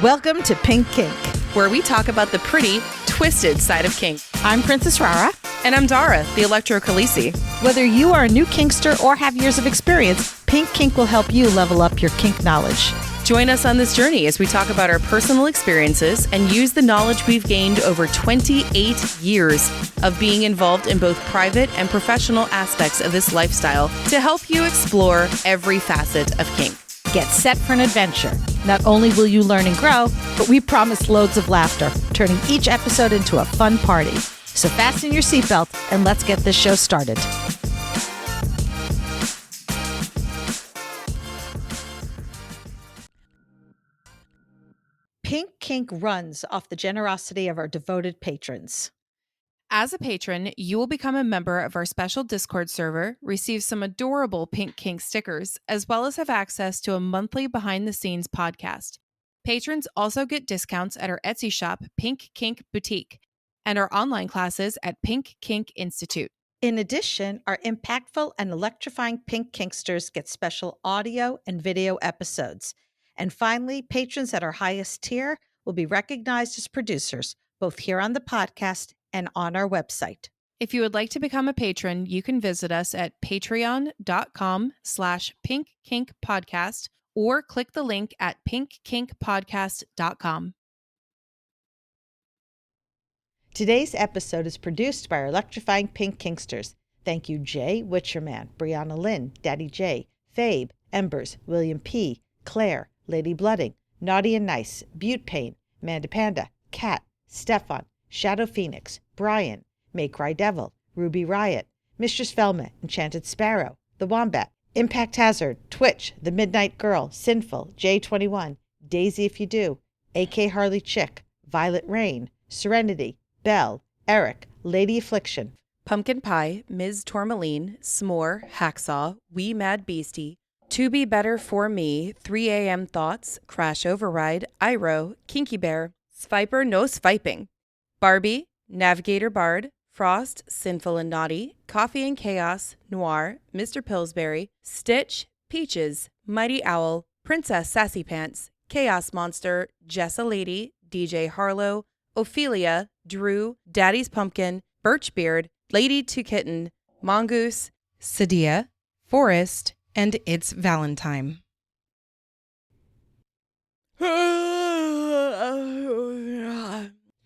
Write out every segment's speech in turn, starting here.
Welcome to Pink Kink, where we talk about the pretty, twisted side of kink. I'm Princess Rara. And I'm Dara, the Electro Khaleesi. Whether you are a new kinkster or have years of experience, Pink Kink will help you level up your kink knowledge. Join us on this journey as we talk about our personal experiences and use the knowledge we've gained over 28 years of being involved in both private and professional aspects of this lifestyle to help you explore every facet of kink. Get set for an adventure. Not only will you learn and grow, but we promise loads of laughter, turning each episode into a fun party. So fasten your seatbelt and let's get this show started. Pink Kink runs off the generosity of our devoted patrons. As a patron, you will become a member of our special Discord server, receive some adorable Pink Kink stickers, as well as have access to a monthly behind-the-scenes podcast. Patrons also get discounts at our Etsy shop, Pink Kink Boutique, and our online classes at Pink Kink Institute. In addition, our impactful and electrifying Pink Kinksters get special audio and video episodes. And finally, patrons at our highest tier will be recognized as producers, both here on the podcast and on our website. If you would like to become a patron, you can visit us at patreon.com/pinkkinkpodcast or click the link at pinkkinkpodcast.com. Today's episode is produced by our electrifying Pink Kinksters. Thank you, Jay, Witcherman, Brianna Lynn, Daddy J, Fabe, Embers, William P, Claire, Lady Blooding, Naughty and Nice, Butte Pain, Manda Panda, Kat, Stefan, Shadow Phoenix, Brian, May Cry Devil, Ruby Riot, Mistress Velma, Enchanted Sparrow, The Wombat, Impact Hazard, Twitch, The Midnight Girl, Sinful, J21, Daisy If You Do, AK Harley Chick, Violet Rain, Serenity, Belle, Eric, Lady Affliction, Pumpkin Pie, Ms. Tourmaline, S'more, Hacksaw, Wee Mad Beastie, To Be Better For Me, 3 a.m. Thoughts, Crash Override, Iro, Kinky Bear, Sviper No Swiping, Barbie, Navigator Bard, Frost, Sinful and Naughty, Coffee and Chaos, Noir, Mr. Pillsbury, Stitch, Peaches, Mighty Owl, Princess Sassy Pants, Chaos Monster, Jessa Lady, DJ Harlow, Ophelia, Drew, Daddy's Pumpkin, Birchbeard, Lady to Kitten, Mongoose, Sadia, Forest, and It's Valentine.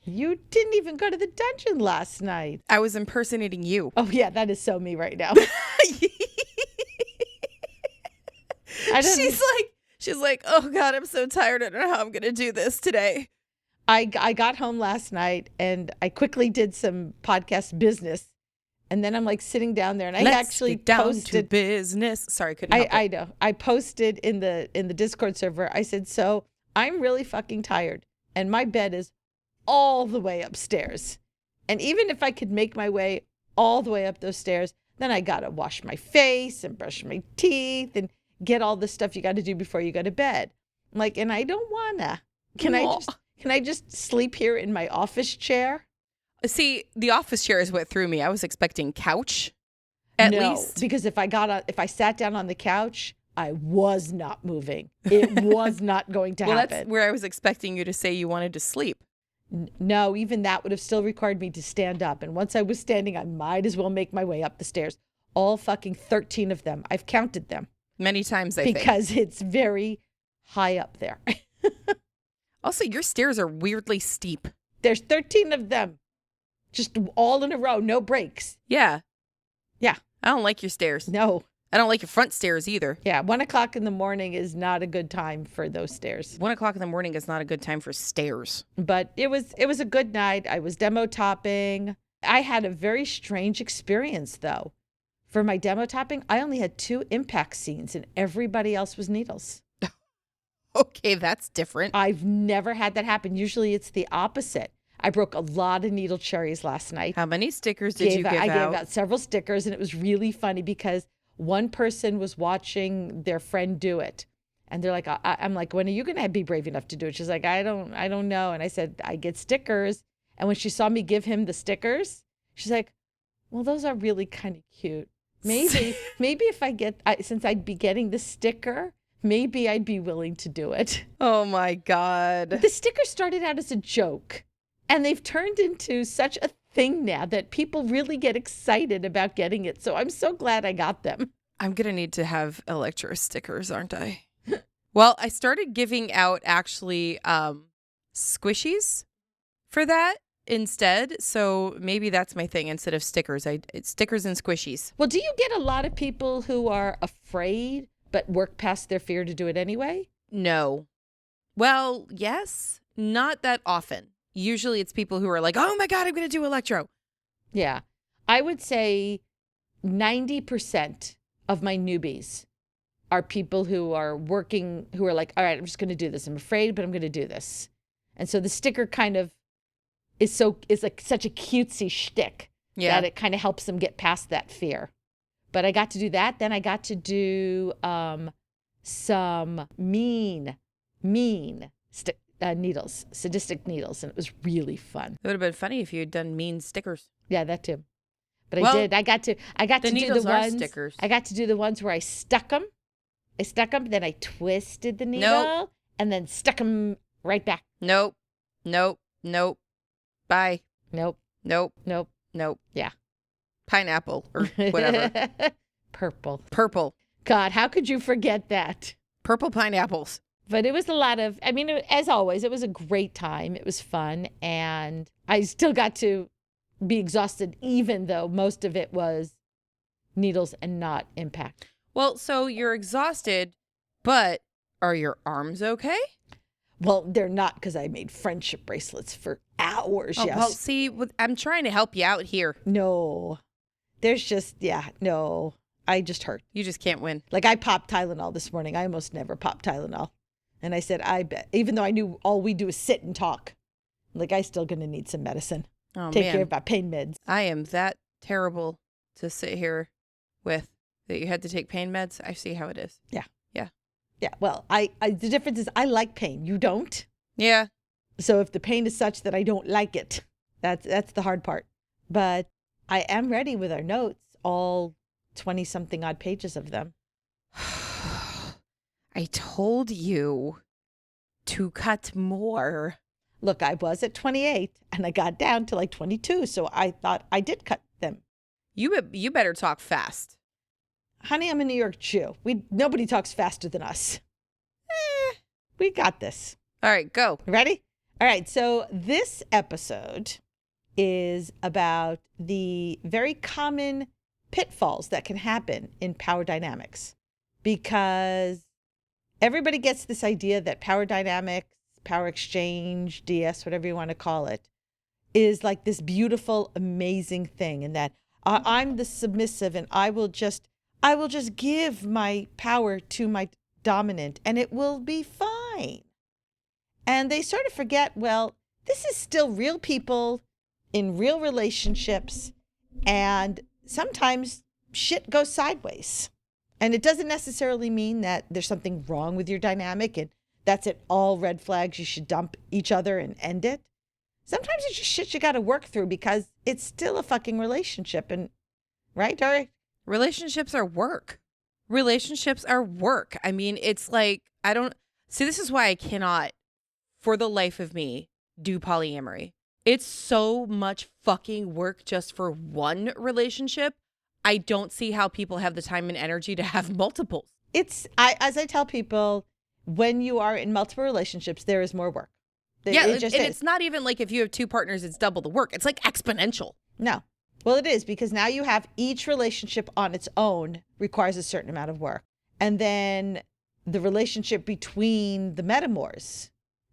You didn't even go to the dungeon last night. I was impersonating you. Oh, yeah, that is so me right now. She's like, oh God, I'm so tired. I don't know how I'm going to do this today. I got home last night and I quickly did some podcast business. And then I'm like sitting down there and Let's actually get down posted to business. Sorry, couldn't help it. I know. I posted in the Discord server. I said, so I'm really fucking tired and my bed is all the way upstairs. And even if I could make my way all the way up those stairs, then I got to wash my face and brush my teeth and get all the stuff you got to do before you go to bed. I'm like, and I don't wanna. Can I just sleep here in my office chair? See, the office chair is what threw me. I was expecting couch at least. Because if I sat down on the couch, I was not moving. It was not going to happen. That's where I was expecting you to say you wanted to sleep. No, even that would have still required me to stand up. And once I was standing, I might as well make my way up the stairs. All fucking 13 of them. I've counted them. Many times, I think. Because it's very high up there. Also, your stairs are weirdly steep. There's 13 of them. Just all in a row. No breaks. Yeah. Yeah. I don't like your stairs. No. I don't like your front stairs either. Yeah. 1:00 in the morning is not a good time for those stairs. 1:00 in the morning is not a good time for stairs. But it was a good night. I was demo topping. I had a very strange experience though. For my demo topping, I only had 2 impact scenes and everybody else was needles. Okay, that's different. I've never had that happen. Usually it's the opposite. I broke a lot of needle cherries last night. How many stickers did you give out? I gave out several stickers and it was really funny because one person was watching their friend do it. And they're like, I'm like, when are you going to be brave enough to do it? She's like, I don't know. And I said, I get stickers. And when she saw me give him the stickers, she's like, well, those are really kind of cute. Maybe if since I'd be getting the sticker, maybe I'd be willing to do it. Oh my God. The sticker started out as a joke, and they've turned into such a thing now that people really get excited about getting it. So I'm so glad I got them. I'm going to need to have Electro stickers, aren't I? Well, I started giving out actually squishies for that instead. So maybe that's my thing instead of stickers. It's stickers and squishies. Well, do you get a lot of people who are afraid but work past their fear to do it anyway? No. Well, yes, not that often. Usually it's people who are like, oh my God, I'm going to do electro. Yeah. I would say 90% of my newbies are people who are working, who are like, all right, I'm just going to do this. I'm afraid, but I'm going to do this. And so the sticker kind of is like such a cutesy shtick that it kind of helps them get past that fear. But I got to do that. Then I got to do some mean needles, sadistic needles, and it was really fun. It would have been funny if you had done mean stickers. Yeah, that too. But I did. I got to do the ones. Stickers. I got to do the ones where I stuck them. Then I twisted the needle and then stuck them right back. Nope. Bye. Nope. Yeah. Pineapple or whatever. Purple. God, how could you forget that? Purple pineapples. But it was a lot of, I mean, as always, it was a great time. It was fun. And I still got to be exhausted, even though most of it was needles and not impact. Well, so you're exhausted, but are your arms okay? Well, they're not, because I made friendship bracelets for hours. Yes. Well, see, I'm trying to help you out here. No. There's just, no. I just hurt. You just can't win. Like I popped Tylenol this morning. I almost never pop Tylenol. And I said, I bet, even though I knew all we do is sit and talk, like I still going to need some medicine. Oh, Take care of my pain meds. I am that terrible to sit here with that you had to take pain meds. I see how it is. Yeah. Well, I the difference is I like pain. You don't. Yeah. So if the pain is such that I don't like it, that's the hard part. But I am ready with our notes, all 20-something odd pages of them. I told you to cut more. Look, I was at 28 and I got down to like 22. So I thought I did cut them. You better talk fast. Honey, I'm a New York Jew. Nobody talks faster than us. We got this. All right, go. Ready? All right. So this episode is about the very common pitfalls that can happen in power dynamics, because everybody gets this idea that power dynamics, power exchange, DS, whatever you want to call it, is like this beautiful, amazing thing, and that I'm the submissive and I will just give my power to my dominant and it will be fine. And they sort of forget, well, this is still real people in real relationships, and sometimes shit goes sideways. And it doesn't necessarily mean that there's something wrong with your dynamic and that's it, all red flags, you should dump each other and end it. Sometimes it's just shit you got to work through because it's still a fucking relationship. And right, Dory? Relationships are work. I mean, it's like, this is why I cannot, for the life of me, do polyamory. It's so much fucking work just for one relationship. I don't see how people have the time and energy to have multiples. As I tell people, when you are in multiple relationships, there is more work. It's not even like if you have two partners, it's double the work. It's like exponential. No. Well, it is, because now you have each relationship on its own requires a certain amount of work. And then the relationship between the metamors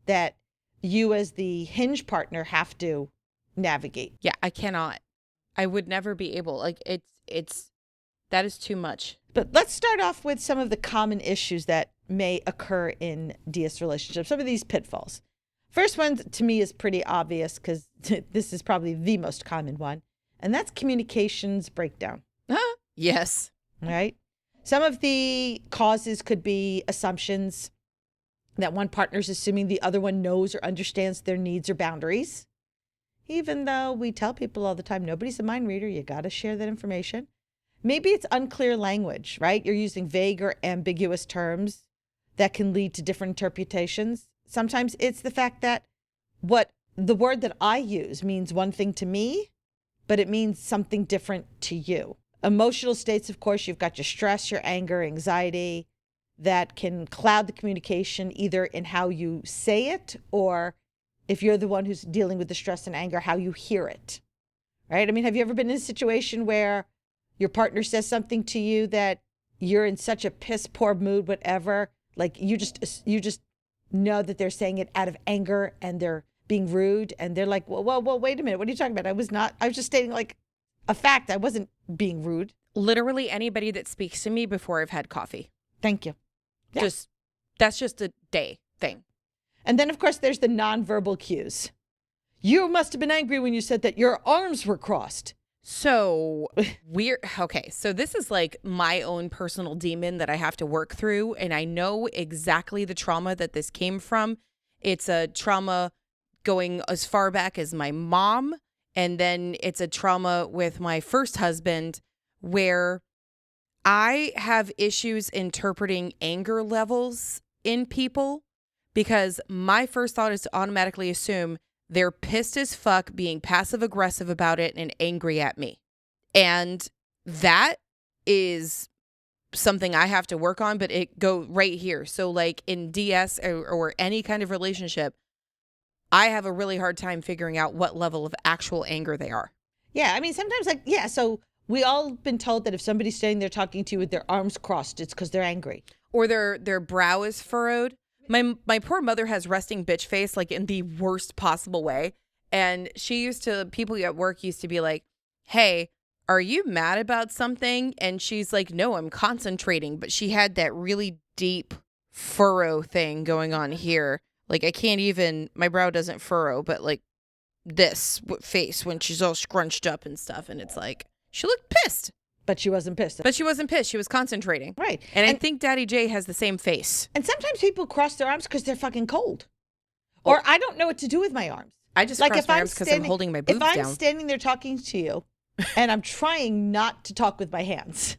that you as the hinge partner have to navigate. Yeah, I cannot. I would never be able. Like that is too much. But let's start off with some of the common issues that may occur in DS relationships, some of these pitfalls. First one to me is pretty obvious because this is probably the most common one, and that's communications breakdown. Yes. Right? Some of the causes could be assumptions that one partner's assuming the other one knows or understands their needs or boundaries. Even though we tell people all the time, nobody's a mind reader, you got to share that information. Maybe it's unclear language, right? You're using vague or ambiguous terms. that can lead to different interpretations. Sometimes it's the fact that what the word that I use means one thing to me, but it means something different to you. Emotional states, of course, you've got your stress, your anger, anxiety that can cloud the communication either in how you say it or if you're the one who's dealing with the stress and anger, how you hear it, right? I mean, have you ever been in a situation where your partner says something to you that you're in such a piss poor mood, whatever, like you just know that they're saying it out of anger and they're being rude and they're like, well, wait a minute. What are you talking about? I was just stating like a fact. I wasn't being rude. Literally anybody that speaks to me before I've had coffee. Thank you. Yeah. That's just a day thing. And then, of course, there's the nonverbal cues. You must have been angry when you said that your arms were crossed. So weird. Okay. So this is like my own personal demon that I have to work through. And I know exactly the trauma that this came from. It's a trauma going as far back as my mom. And then it's a trauma with my first husband where I have issues interpreting anger levels in people because my first thought is to automatically assume they're pissed as fuck, being passive aggressive about it and angry at me. And that is something I have to work on, but it go right here. So like in DS or any kind of relationship, I have a really hard time figuring out what level of actual anger they are. Yeah, I mean, sometimes so we all been told that if somebody's standing there talking to you with their arms crossed, it's because they're angry. Or their brow is furrowed. My poor mother has resting bitch face, like in the worst possible way. And people at work used to be like, hey, are you mad about something? And she's like, no, I'm concentrating. But she had that really deep furrow thing going on here. Like my brow doesn't furrow, but like this face when she's all scrunched up and stuff. And it's like, she looked pissed. But she wasn't pissed. She was concentrating. Right. And I think Daddy J has the same face. And sometimes people cross their arms because they're fucking cold. Or I don't know what to do with my arms. I just cross my arms because I'm holding my boobs down. If I'm standing there talking to you and I'm trying not to talk with my hands.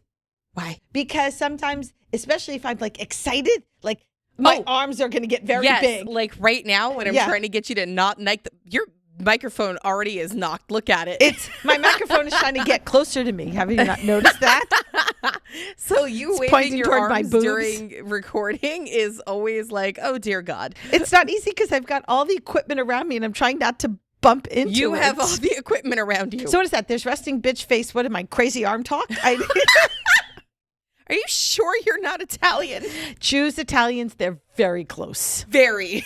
Why? Because sometimes, especially if I'm like excited, like my arms are going to get very big. Like right now when I'm trying to get you to not your microphone already is knocked. Look at it. My microphone is trying to get closer to me. Have you not noticed that? So you waving your arms during recording is always like, oh dear God. It's not easy because I've got all the equipment around me and I'm trying not to bump into it. You have all the equipment around you. So what is that? There's resting bitch face. What am I, crazy arm talk? Are you sure you're not Italian? Choose Italians. They're very close. Very.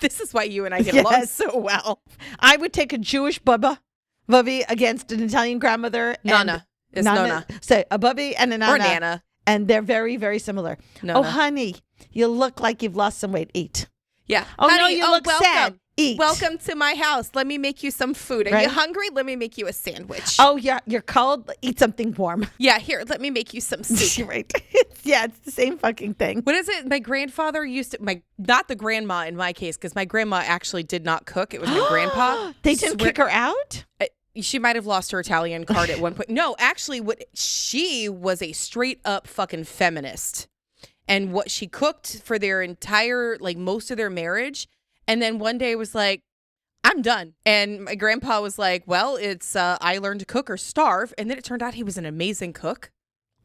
This is why you and I get along so well. I would take a Jewish bubby against an Italian grandmother. Nana. It's Nona. So a bubby and a nana. Or Nana. And they're very, very similar. Nona. Oh, honey, you look like you've lost some weight. Eat. Yeah. Oh, honey, no, you look sad. Eat. Welcome to my house. Let me make you some food. Are you hungry? Let me make you a sandwich. Oh, yeah. You're cold. Eat something warm. Yeah. Here, let me make you some soup. Right. It's the same fucking thing. What is it? My grandfather used to, not the grandma in my case, because my grandma actually did not cook. It was my grandpa. They didn't kick her out? She might have lost her Italian card at one point. No, actually, she was a straight up fucking feminist. And what she cooked for their entire, most of their marriage. And then one day was like, I'm done. And my grandpa was like, well, it's I learned to cook or starve. And then it turned out he was an amazing cook.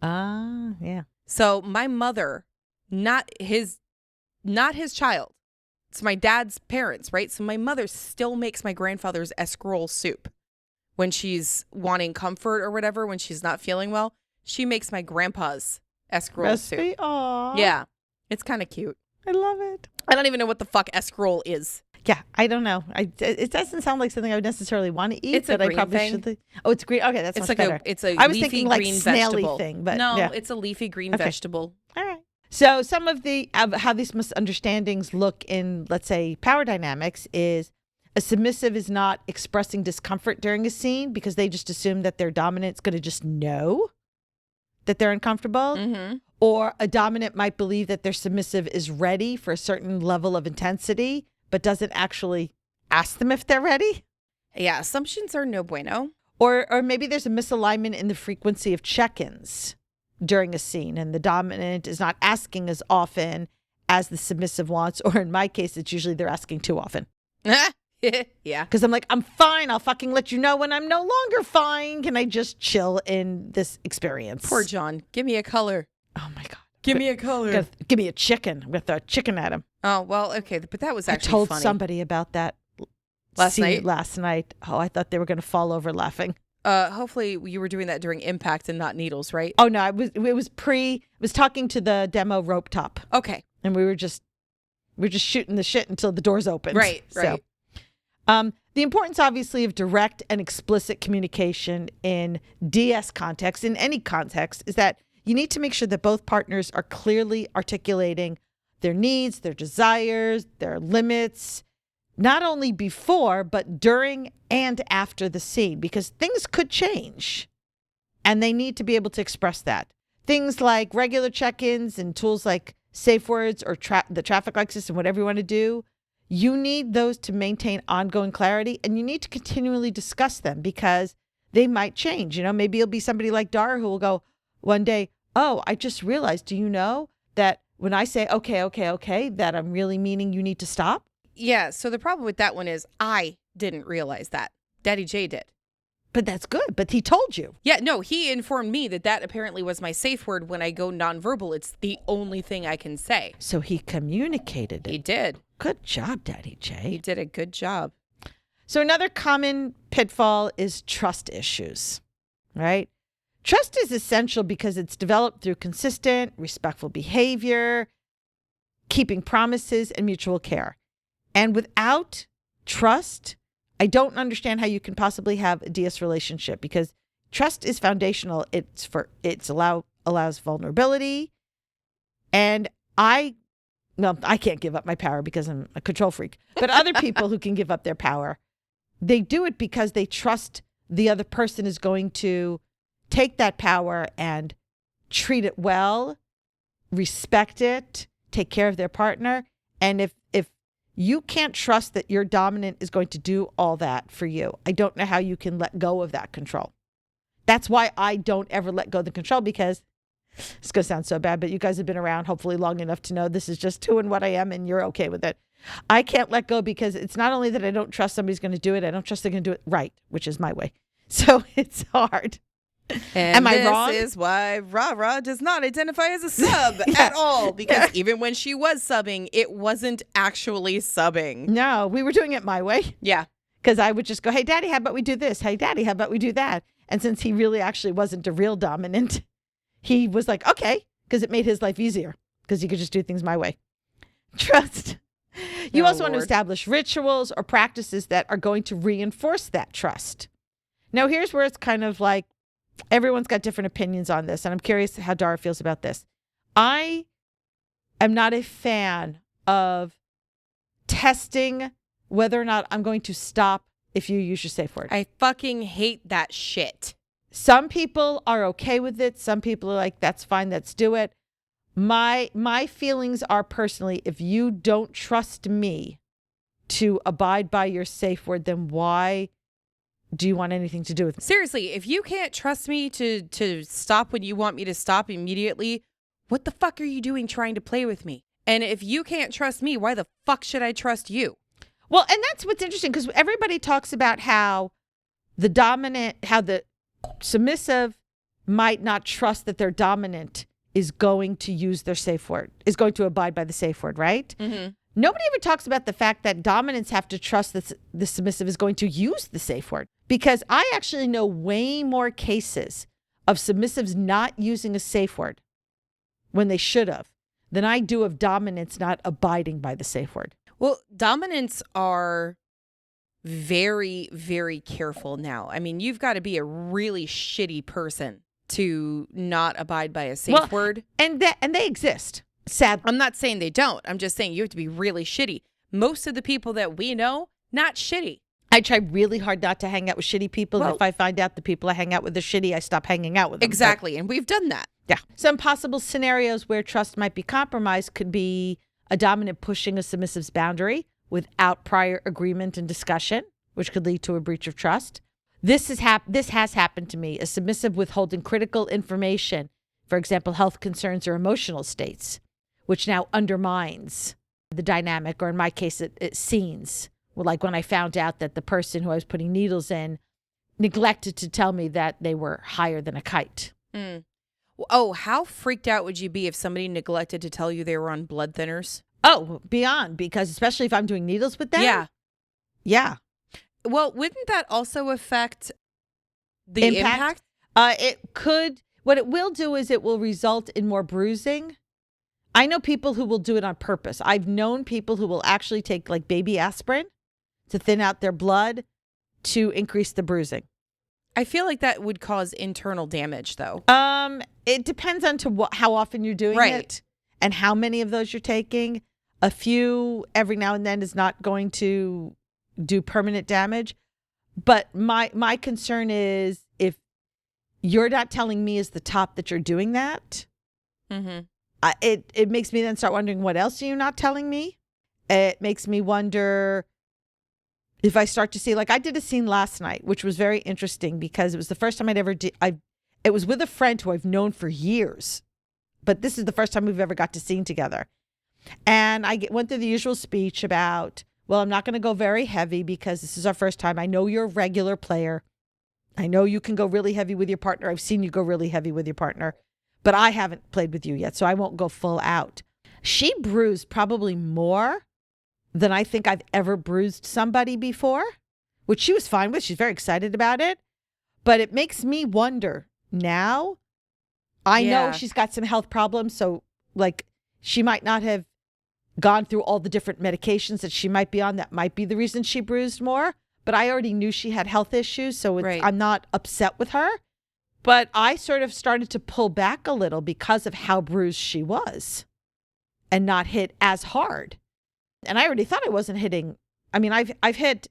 Yeah. So my mother, not his child. It's my dad's parents, right? So my mother still makes my grandfather's escarole soup. When she's wanting comfort or whatever, when she's not feeling well, she makes my grandpa's escarole soup. Aww. Yeah. It's kind of cute. I love it. I don't even know what the fuck escarole is. Yeah, I don't know. It doesn't sound like something I would necessarily want to eat. It's a green I probably thing. Should. Oh, it's green. Okay, that's much better. It's a I was leafy thinking green vegetable thing, but no, yeah. It's a leafy green vegetable. All right. So some of how these misunderstandings look in, let's say, power dynamics is a submissive is not expressing discomfort during a scene because they just assume that their dominant's going to just know that they're uncomfortable. Mm-hmm. Or a dominant might believe that their submissive is ready for a certain level of intensity, but doesn't actually ask them if they're ready. Yeah, assumptions are no bueno. Or maybe there's a misalignment in the frequency of check-ins during a scene, and the dominant is not asking as often as the submissive wants, or in my case, it's usually they're asking too often. Yeah. Because I'm like, I'm fine. I'll fucking let you know when I'm no longer fine. Can I just chill in this experience? Poor John. Give me a color. Oh my God. Give me a color. Give me a chicken. I'm going to throw a chicken at him. Oh, well, okay. But that was actually I told funny. somebody about that Last night? Last night. Oh, I thought they were going to fall over laughing. Hopefully you were doing that during Impact and not Needles, right? Oh, no. It was talking to the demo rope top. Okay. And we were just shooting the shit until the doors opened. Right. The importance, obviously, of direct and explicit communication in DS context, in any context, is that you need to make sure that both partners are clearly articulating their needs, their desires, their limits, not only before, but during and after the scene, because things could change and they need to be able to express that. Things like regular check-ins and tools like safe words or the traffic light system, whatever you want to do, you need those to maintain ongoing clarity, and you need to continually discuss them because they might change. You know, maybe it'll be somebody like Dara who will go one day, oh, I just realized, do you know that when I say, okay, that I'm really meaning you need to stop? Yeah, so the problem with that one is I didn't realize that. Daddy J did. But that's good. But he told you. Yeah, no, he informed me that apparently was my safe word when I go nonverbal. It's the only thing I can say. So he communicated it. He did. Good job, Daddy J. He did a good job. So another common pitfall is trust issues, right? Trust is essential because it's developed through consistent, respectful behavior, keeping promises, and mutual care. And without trust, I don't understand how you can possibly have a DS relationship, because trust is foundational. Allows vulnerability. And I can't give up my power because I'm a control freak, but other people who can give up their power, they do it because they trust the other person is going to take that power and treat it well, respect it, take care of their partner. And if you can't trust that your dominant is going to do all that for you, I don't know how you can let go of that control. That's why I don't ever let go of the control, because it's going to sound so bad, but you guys have been around hopefully long enough to know this is just who and what I am, and you're okay with it. I can't let go because it's not only that I don't trust somebody's going to do it, I don't trust they're going to do it right, which is my way. So it's hard. And am I wrong? This is why Ra does not identify as a sub at all, because even when she was subbing, it wasn't actually subbing. No, we were doing it my way. Yeah. Because I would just go, hey, Daddy, how about we do this? Hey, Daddy, how about we do that? And since he really actually wasn't a real dominant, he was like, okay, because it made his life easier because he could just do things my way. Trust. You also want to establish rituals or practices that are going to reinforce that trust. Now, here's where it's kind of like everyone's got different opinions on this, and I'm curious how Dara feels about this. I am not a fan of testing whether or not I'm going to stop if you use your safe word. I fucking hate that shit. Some people are okay with it. Some people are like, that's fine, let's do it. My feelings are personally, if you don't trust me to abide by your safe word, then why do you want anything to do with me? Seriously, if you can't trust me to stop when you want me to stop immediately, what the fuck are you doing trying to play with me? And if you can't trust me, why the fuck should I trust you? Well, and that's what's interesting, because everybody talks about how the submissive might not trust that their dominant is going to use their safe word, is going to abide by the safe word, right? Mm-hmm. Nobody ever talks about the fact that dominants have to trust that the submissive is going to use the safe word. Because I actually know way more cases of submissives not using a safe word when they should have than I do of dominants not abiding by the safe word. Well, dominants are very, very careful now. I mean, you've got to be a really shitty person to not abide by a safe word. And they exist. Sadly. I'm not saying they don't. I'm just saying you have to be really shitty. Most of the people that we know, not shitty. I try really hard not to hang out with shitty people. And if I find out the people I hang out with are shitty, I stop hanging out with them. Exactly. And we've done that. Yeah. Some possible scenarios where trust might be compromised could be a dominant pushing a submissive's boundary without prior agreement and discussion, which could lead to a breach of trust. This has happened to me, a submissive withholding critical information, for example, health concerns or emotional states, which now undermines the dynamic, or in my case, it scenes. Well, like when I found out that the person who I was putting needles in neglected to tell me that they were higher than a kite. Mm. Oh, how freaked out would you be if somebody neglected to tell you they were on blood thinners? Oh, beyond, because especially if I'm doing needles with them. Yeah. Yeah. Well, wouldn't that also affect the impact? It could. What it will do is it will result in more bruising. I know people who will do it on purpose. I've known people who will actually take like baby aspirin to thin out their blood to increase the bruising. I feel like that would cause internal damage, though. It depends on how often you're doing it and how many of those you're taking. A few every now and then is not going to do permanent damage. But my concern is if you're not telling me as the top that you're doing that, it makes me then start wondering, what else are you not telling me? It makes me wonder if I start to see, like I did a scene last night, which was very interesting because it was the first time I'd ever it was with a friend who I've known for years, but this is the first time we've ever got to scene together. And I went through the usual speech about, well, I'm not going to go very heavy because this is our first time. I know you're a regular player. I know you can go really heavy with your partner. I've seen you go really heavy with your partner, but I haven't played with you yet, so I won't go full out. She bruised probably more than I think I've ever bruised somebody before, which she was fine with. She's very excited about it. But it makes me wonder now. I know she's got some health problems, so like she might not have gone through all the different medications that she might be on. That might be the reason she bruised more. But I already knew she had health issues, so I'm not upset with her. But I sort of started to pull back a little because of how bruised she was and not hit as hard. And I already thought I wasn't hitting. I mean, I've hit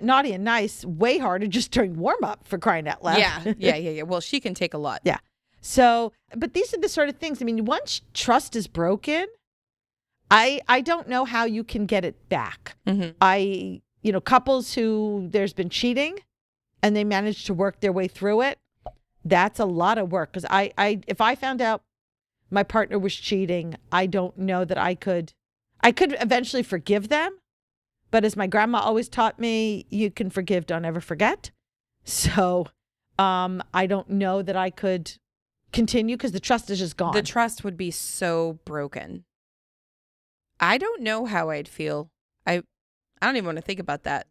naughty and nice way harder just during warm up, for crying out loud. Yeah. Well, she can take a lot. Yeah. So, but these are the sort of things. I mean, once trust is broken, I don't know how you can get it back. Couples who there's been cheating and they managed to work their way through it, that's a lot of work. Because if I found out my partner was cheating, I don't know that I could eventually forgive them. But as my grandma always taught me, you can forgive, don't ever forget. So I don't know that I could continue because the trust is just gone. The trust would be so broken. I don't know how I'd feel. I don't even want to think about that.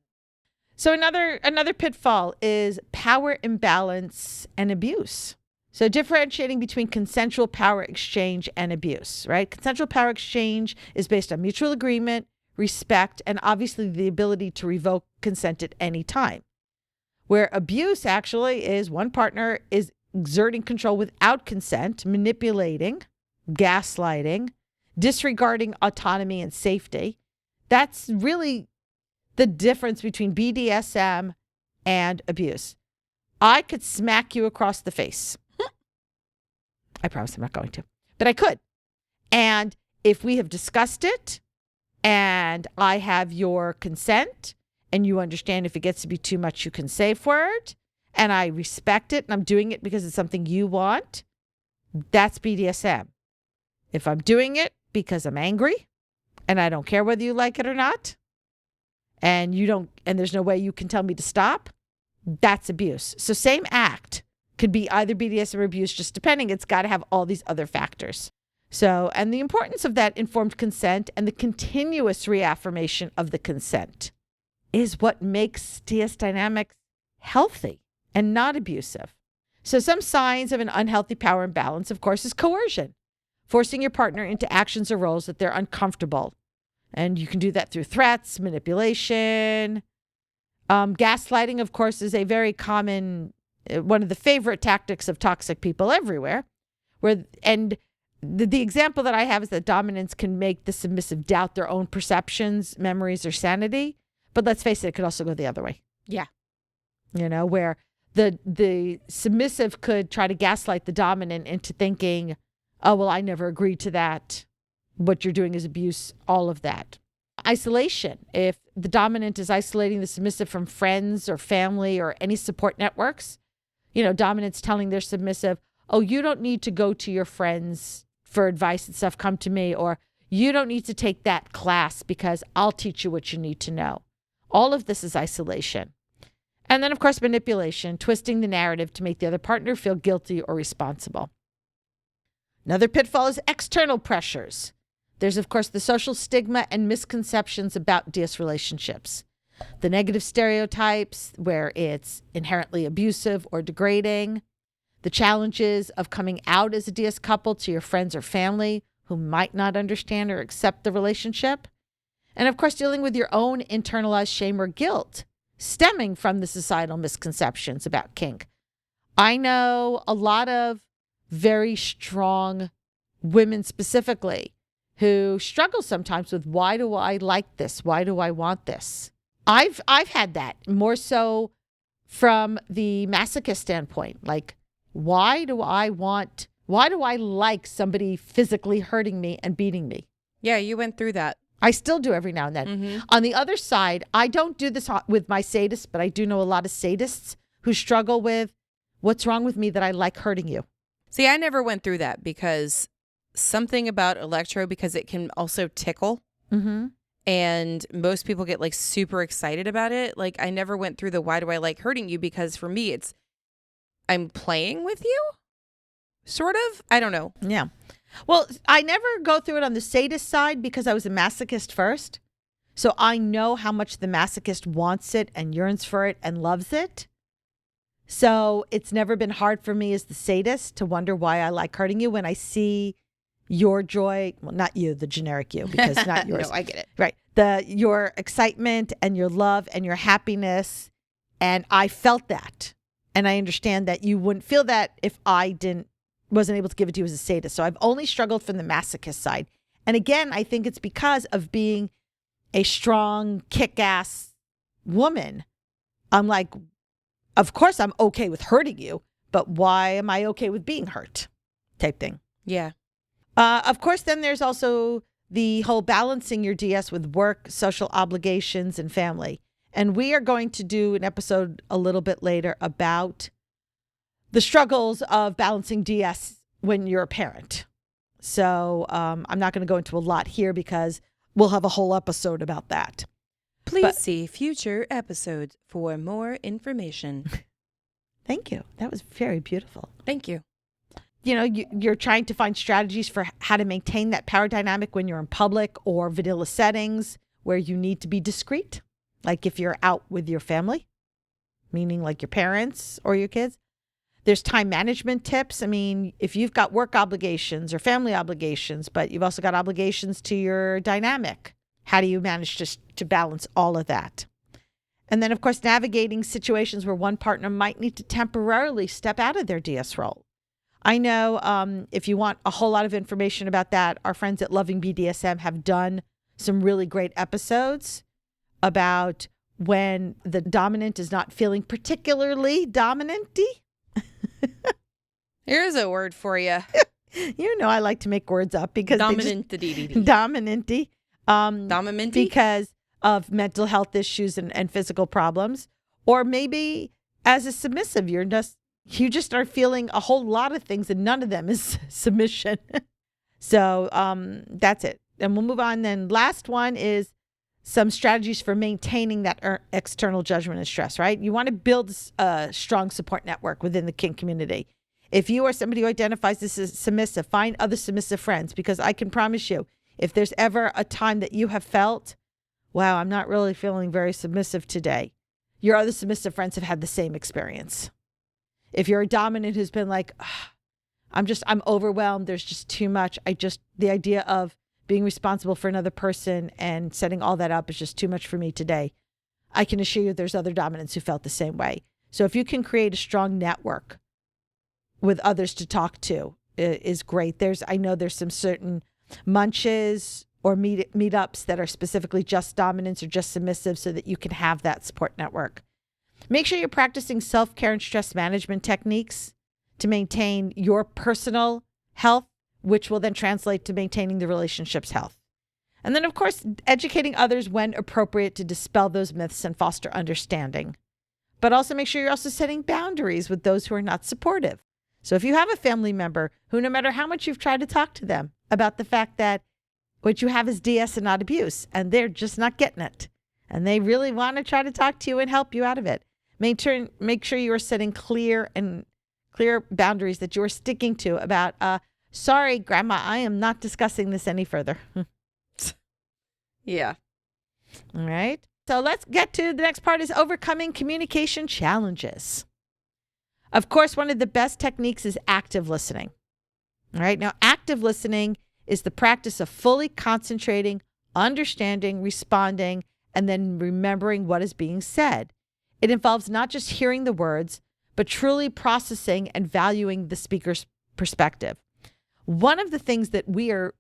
So another pitfall is power imbalance and abuse. So differentiating between consensual power exchange and abuse, right? Consensual power exchange is based on mutual agreement, respect, and obviously the ability to revoke consent at any time. Where abuse actually is one partner is exerting control without consent, manipulating, gaslighting, disregarding autonomy and safety. That's really the difference between BDSM and abuse. I could smack you across the face. I promise I'm not going to, but I could. And if we have discussed it and I have your consent and you understand if it gets to be too much, you can say for it, and I respect it and I'm doing it because it's something you want, that's BDSM. If I'm doing it because I'm angry and I don't care whether you like it or not, and there's no way you can tell me to stop, that's abuse. So same act could be either BDSM or abuse, just depending. It's got to have all these other factors. So, and the importance of that informed consent and the continuous reaffirmation of the consent is what makes DS dynamics healthy and not abusive. So some signs of an unhealthy power imbalance, of course, is coercion, forcing your partner into actions or roles that they're uncomfortable. And you can do that through threats, manipulation. Gaslighting, of course, is a very common, one of the favorite tactics of toxic people everywhere. The example that I have is that dominance can make the submissive doubt their own perceptions, memories, or sanity. But let's face it, it could also go the other way. Yeah. Where the submissive could try to gaslight the dominant into thinking, oh, well, I never agreed to that. What you're doing is abuse, all of that. Isolation. If the dominant is isolating the submissive from friends or family or any support networks, dominant's telling their submissive, oh, you don't need to go to your friends for advice and stuff, come to me, or you don't need to take that class because I'll teach you what you need to know. All of this is isolation. And then, of course, manipulation, twisting the narrative to make the other partner feel guilty or responsible. Another pitfall is external pressures. There's, of course, the social stigma and misconceptions about DS relationships. The negative stereotypes where it's inherently abusive or degrading. The challenges of coming out as a DS couple to your friends or family who might not understand or accept the relationship. And, of course, dealing with your own internalized shame or guilt stemming from the societal misconceptions about kink. I know a lot of very strong women specifically who struggle sometimes with, why do I like this? Why do I want this? I've had that more so from the masochist standpoint. Like, why do I like somebody physically hurting me and beating me? Yeah, you went through that. I still do every now and then. Mm-hmm. On the other side, I don't do this with my sadists, but I do know a lot of sadists who struggle with, what's wrong with me that I like hurting you? See, I never went through that because something about electro, because it can also tickle. Mm-hmm. And most people get like super excited about it. Like, I never went through the, why do I like hurting you? Because for me, it's, I'm playing with you, sort of. I don't know. Yeah. Well, I never go through it on the sadist side because I was a masochist first. So I know how much the masochist wants it and yearns for it and loves it. So it's never been hard for me as the sadist to wonder why I like hurting you when I see your joy. Well, not you, the generic you, because not yours. No, I get it. Right. Your excitement and your love and your happiness. And I felt that. And I understand that you wouldn't feel that if I wasn't able to give it to you as a sadist. So I've only struggled from the masochist side. And again, I think it's because of being a strong, kick-ass woman. I'm like, of course I'm okay with hurting you, but why am I okay with being hurt? Type thing. Yeah. Of course, then there's also the whole balancing your DS with work, social obligations, and family. And we are going to do an episode a little bit later about the struggles of balancing DS when you're a parent. So I'm not going to go into a lot here because we'll have a whole episode about that. Please see future episodes for more information. Thank you. That was very beautiful. Thank you. You know, you're trying to find strategies for how to maintain that power dynamic when you're in public or vanilla settings where you need to be discreet. Like if you're out with your family, meaning like your parents or your kids. There's time management tips. I mean, if you've got work obligations or family obligations, but you've also got obligations to your dynamic, how do you manage to balance all of that? And then, of course, navigating situations where one partner might need to temporarily step out of their DS role. I know if you want a whole lot of information about that, our friends at Loving BDSM have done some really great episodes about when the dominant is not feeling particularly dominant-y. Here's a word for you. You know I like to make words up because dominant-y. Dominant-y. Because of mental health issues and physical problems. Or maybe as a submissive, you just are feeling a whole lot of things and none of them is submission. So that's it. And we'll move on then. Last one is some strategies for maintaining that external judgment and stress, right? You want to build a strong support network within the kink community. If you are somebody who identifies as submissive, find other submissive friends, because I can promise you, if there's ever a time that you have felt, wow, I'm not really feeling very submissive today, your other submissive friends have had the same experience. If you're a dominant who's been like, I'm overwhelmed, there's just too much. The idea of being responsible for another person and setting all that up is just too much for me today. I can assure you there's other dominants who felt the same way. So if you can create a strong network with others to talk to, is great. I know there's some certain munches or meetups that are specifically just dominants or just submissive so that you can have that support network. Make sure you're practicing self-care and stress management techniques to maintain your personal health, which will then translate to maintaining the relationship's health. And then, of course, educating others when appropriate to dispel those myths and foster understanding. But also make sure you're also setting boundaries with those who are not supportive. So if you have a family member who, no matter how much you've tried to talk to them about the fact that what you have is DS and not abuse, and they're just not getting it, and they really want to try to talk to you and help you out of it, make sure you are setting clear boundaries that you are sticking to about, sorry, Grandma, I am not discussing this any further. Yeah. All right. So let's get to the next part is overcoming communication challenges. Of course, one of the best techniques is active listening. All right. Now, active listening is the practice of fully concentrating, understanding, responding, and then remembering what is being said. It involves not just hearing the words, but truly processing and valuing the speaker's perspective. One of the things that we are,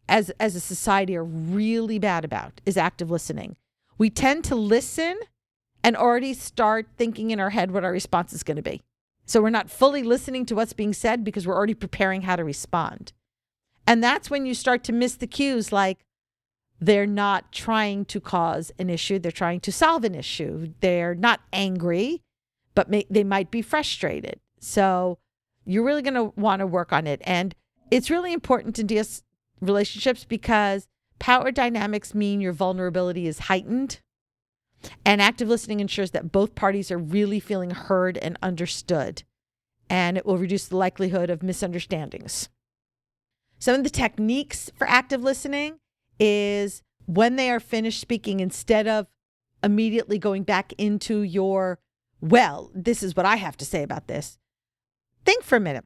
as a society, are really bad about is active listening. We tend to listen and already start thinking in our head what our response is going to be. So we're not fully listening to what's being said because we're already preparing how to respond. And that's when you start to miss the cues, like they're not trying to cause an issue. They're trying to solve an issue. They're not angry, but they might be frustrated. So you're really going to want to work on it. And it's really important in DS relationships because power dynamics mean your vulnerability is heightened. And active listening ensures that both parties are really feeling heard and understood. And it will reduce the likelihood of misunderstandings. Some of the techniques for active listening is when they are finished speaking, instead of immediately going back into your, well, this is what I have to say about this. Think for a minute.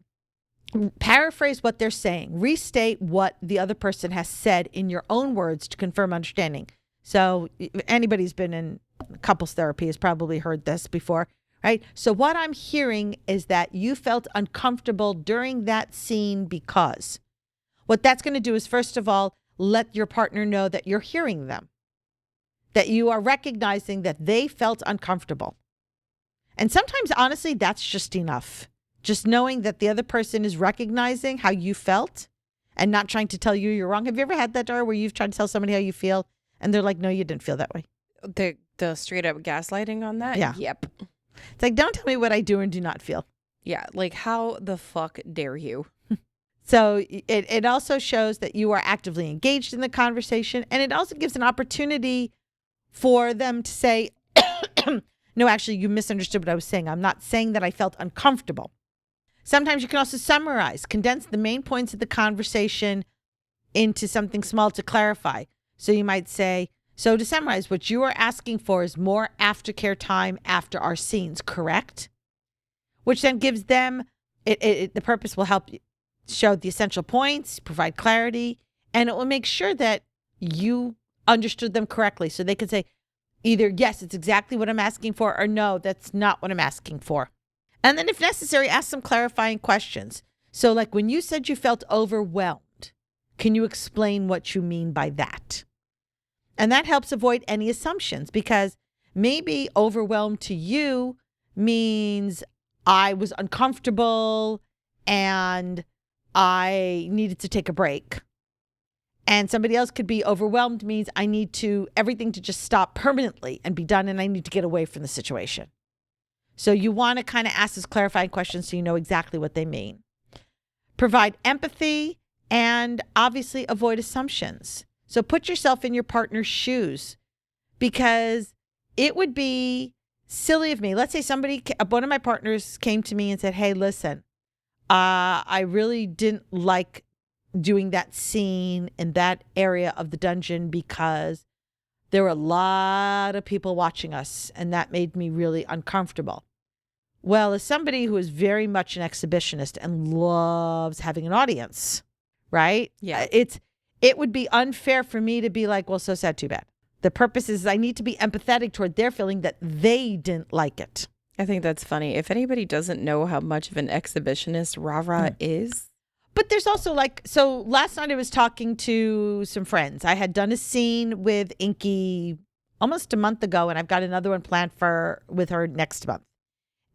Paraphrase what they're saying. Restate what the other person has said in your own words to confirm understanding. So anybody who's been in couples therapy has probably heard this before, right? So what I'm hearing is that you felt uncomfortable during that scene because. What that's going to do is, first of all, let your partner know that you're hearing them, that you are recognizing that they felt uncomfortable. And sometimes, honestly, that's just enough. Just knowing that the other person is recognizing how you felt and not trying to tell you you're wrong. Have you ever had that, Dara, where you've tried to tell somebody how you feel and they're like, no, you didn't feel that way? The straight up gaslighting on that? Yeah. Yep. It's like, don't tell me what I do and do not feel. Yeah. Like, how the fuck dare you? So it also shows that you are actively engaged in the conversation, and it also gives an opportunity for them to say, no, actually, you misunderstood what I was saying. I'm not saying that I felt uncomfortable. Sometimes you can also summarize, condense the main points of the conversation into something small to clarify. So you might say, so to summarize, what you are asking for is more aftercare time after our scenes, correct? Which then gives them, the purpose will help show the essential points, provide clarity, and it will make sure that you understood them correctly. So they can say either, yes, it's exactly what I'm asking for, or no, that's not what I'm asking for. And then if necessary, ask some clarifying questions. So like when you said you felt overwhelmed, can you explain what you mean by that? And that helps avoid any assumptions, because maybe overwhelmed to you means I was uncomfortable and I needed to take a break. And somebody else could be overwhelmed means I need everything to just stop permanently and be done, and I need to get away from the situation. So you want to kind of ask those clarifying questions so you know exactly what they mean. Provide empathy and obviously avoid assumptions. So put yourself in your partner's shoes, because it would be silly of me. Let's say one of my partners came to me and said, hey, listen, I really didn't like doing that scene in that area of the dungeon because there were a lot of people watching us, and that made me really uncomfortable. Well, as somebody who is very much an exhibitionist and loves having an audience, right? Yeah. It would be unfair for me to be like, well, so sad, too bad. The purpose is I need to be empathetic toward their feeling that they didn't like it. I think that's funny. If anybody doesn't know how much of an exhibitionist Rara is. But there's also so last night I was talking to some friends. I had done a scene with Inky almost a month ago, and I've got another one planned with her next month.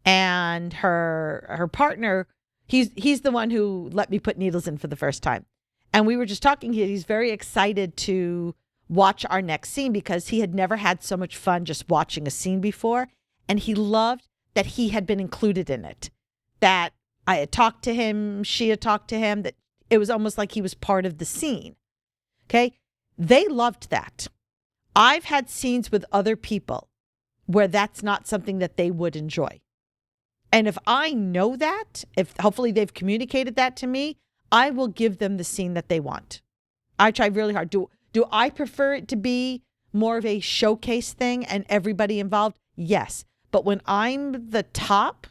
And her partner, he's the one who let me put needles in for the first time. And we were just talking. He's very excited to watch our next scene because he had never had so much fun just watching a scene before. And he loved that he had been included in it, that I had talked to him, she had talked to him, that it was almost like he was part of the scene. Okay. They loved that. I've had scenes with other people where that's not something that they would enjoy. And if I know that, if hopefully they've communicated that to me, I will give them the scene that they want. I try really hard. Do I prefer it to be more of a showcase thing and everybody involved? Yes. But when I'm the top,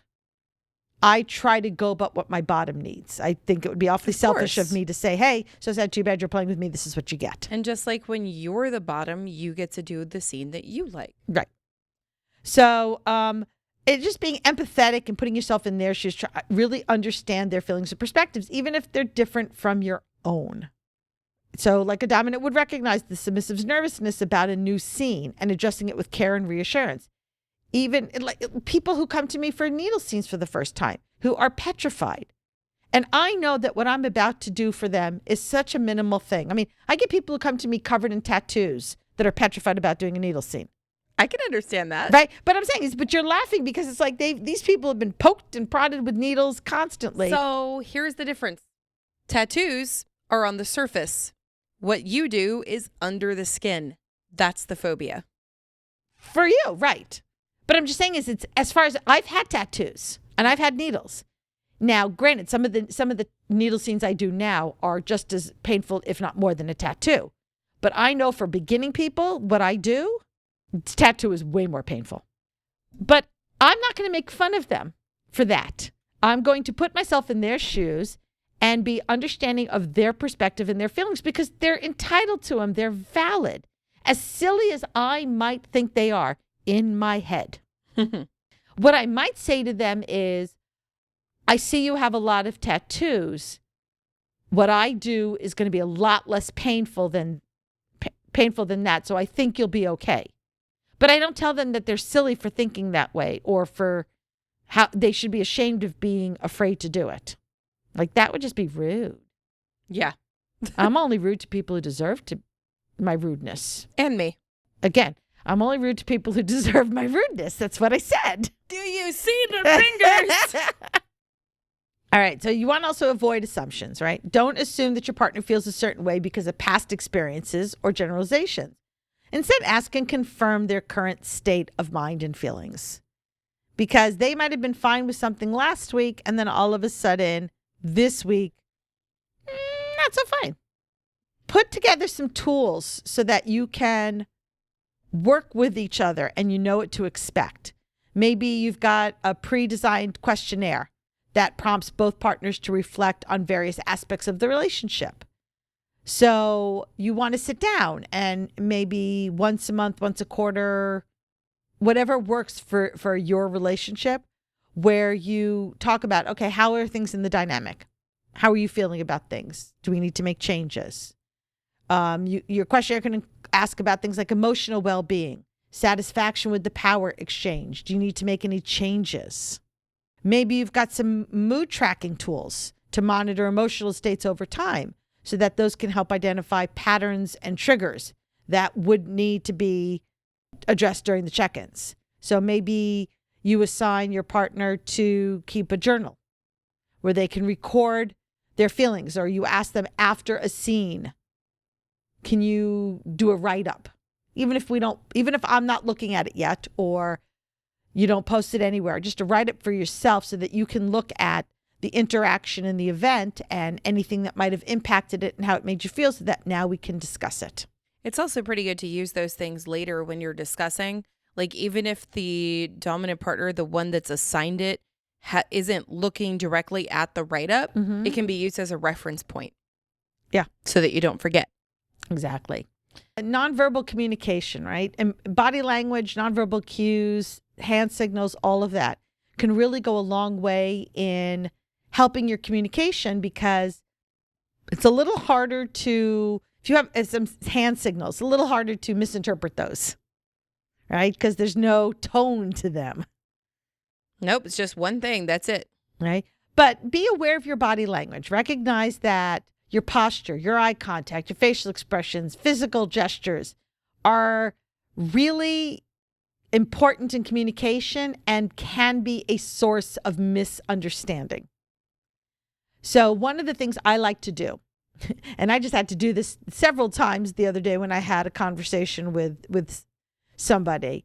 I try to go about what my bottom needs. I think it would be awfully selfish of me to say, hey, so it's not too bad you're playing with me. This is what you get. And just like when you're the bottom, you get to do the scene that you like. Right. So it's just being empathetic and putting yourself in their shoes, really understand their feelings and perspectives, even if they're different from your own. So like a dominant would recognize the submissive's nervousness about a new scene and addressing it with care and reassurance. Even like people who come to me for needle scenes for the first time, who are petrified. And I know that what I'm about to do for them is such a minimal thing. I mean, I get people who come to me covered in tattoos that are petrified about doing a needle scene. I can understand that. Right. But I'm saying but you're laughing because it's like these people have been poked and prodded with needles constantly. So here's the difference. Tattoos are on the surface. What you do is under the skin. That's the phobia. For you, right. But I'm just saying it's as far as I've had tattoos and I've had needles. Now, granted, some of the needle scenes I do now are just as painful, if not more than a tattoo. But I know for beginning people, what I do, tattoo is way more painful. But I'm not going to make fun of them for that. I'm going to put myself in their shoes and be understanding of their perspective and their feelings because they're entitled to them. They're valid. As silly as I might think they are, in my head. What I might say to them is, I see you have a lot of tattoos. What I do is going to be a lot less painful than that. So I think you'll be okay. But I don't tell them that they're silly for thinking that way or for how they should be ashamed of being afraid to do it. Like that would just be rude. Yeah. I'm only rude to people who deserve my rudeness. And me. Again, I'm only rude to people who deserve my rudeness. That's what I said. Do you see the fingers? All right. So you want to also avoid assumptions, right? Don't assume that your partner feels a certain way because of past experiences or generalizations. Instead, ask and confirm their current state of mind and feelings. Because they might have been fine with something last week, and then all of a sudden, this week, not so fine. Put together some tools so that you can work with each other and you know what to expect. Maybe you've got a pre-designed questionnaire that prompts both partners to reflect on various aspects of the relationship. So you want to sit down and maybe once a month, once a quarter, whatever works for your relationship, where you talk about, okay, how are things in the dynamic? How are you feeling about things? Do we need to make changes? Your questionnaire can ask about things like emotional well-being, satisfaction with the power exchange. Do you need to make any changes? Maybe you've got some mood tracking tools to monitor emotional states over time so that those can help identify patterns and triggers that would need to be addressed during the check-ins. So maybe you assign your partner to keep a journal where they can record their feelings, or you ask them after a scene, can you do a write-up? Even if I'm not looking at it yet, or you don't post it anywhere, just a write-up for yourself so that you can look at the interaction in the event and anything that might have impacted it and how it made you feel so that now we can discuss it. It's also pretty good to use those things later when you're discussing. Like even if the dominant partner, the one that's assigned it, isn't looking directly at the write-up, it can be used as a reference point. Yeah. So that you don't forget. Exactly. Nonverbal communication, right? And body language, nonverbal cues, hand signals, all of that can really go a long way in helping your communication, because it's a little harder to, if you have some hand signals, a little harder to misinterpret those, right? Because there's no tone to them. Nope, it's just one thing. That's it. Right? But be aware of your body language. Recognize that your posture, your eye contact, your facial expressions, physical gestures are really important in communication and can be a source of misunderstanding. So one of the things I like to do, and I just had to do this several times the other day when I had a conversation with somebody,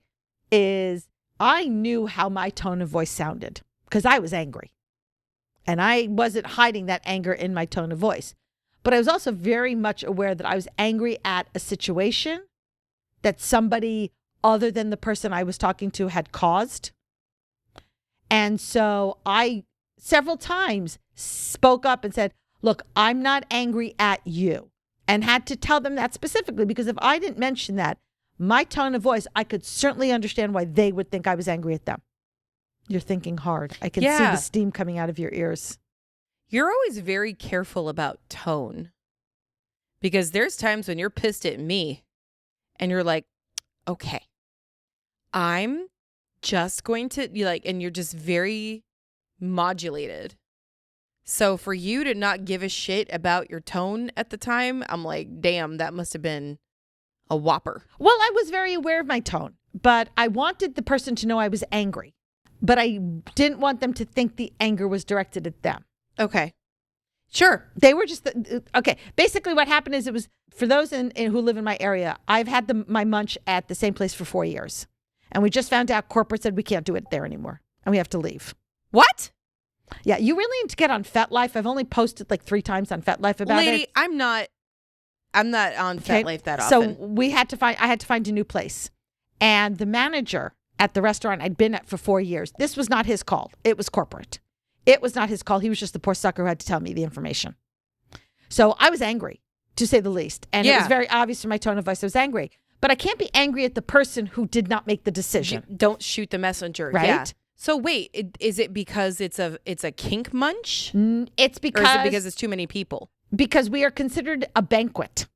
is I knew how my tone of voice sounded because I was angry. And I wasn't hiding that anger in my tone of voice. But I was also very much aware that I was angry at a situation that somebody other than the person I was talking to had caused. And so I several times spoke up and said, look, I'm not angry at you, and had to tell them that specifically, because if I didn't mention that, my tone of voice, I could certainly understand why they would think I was angry at them. You're thinking hard. I can see the steam coming out of your ears. You're always very careful about tone, because there's times when you're pissed at me and you're like, okay, I'm just going to, and you're just very modulated. So for you to not give a shit about your tone at the time, I'm like, damn, that must have been a whopper. Well, I was very aware of my tone, but I wanted the person to know I was angry, but I didn't want them to think the anger was directed at them. Okay. Sure. They were just, okay. Basically what happened is, it was, for those who live in my area, I've had my munch at the same place for 4 years. And we just found out corporate said we can't do it there anymore and we have to leave. What? Yeah, you really need to get on FetLife. I've only posted like 3 times on FetLife about it. Lady, I'm not on FetLife that often. So I had to find a new place. And the manager at the restaurant I'd been at for 4 years, this was not his call. It was corporate. It was not his call. He was just the poor sucker who had to tell me the information. So I was angry, to say the least. And it was very obvious from my tone of voice I was angry. But I can't be angry at the person who did not make the decision. Don't shoot the messenger. Right? Yeah. So wait, is it because it's a kink munch? It's because... Or is it because it's too many people? Because we are considered a banquet,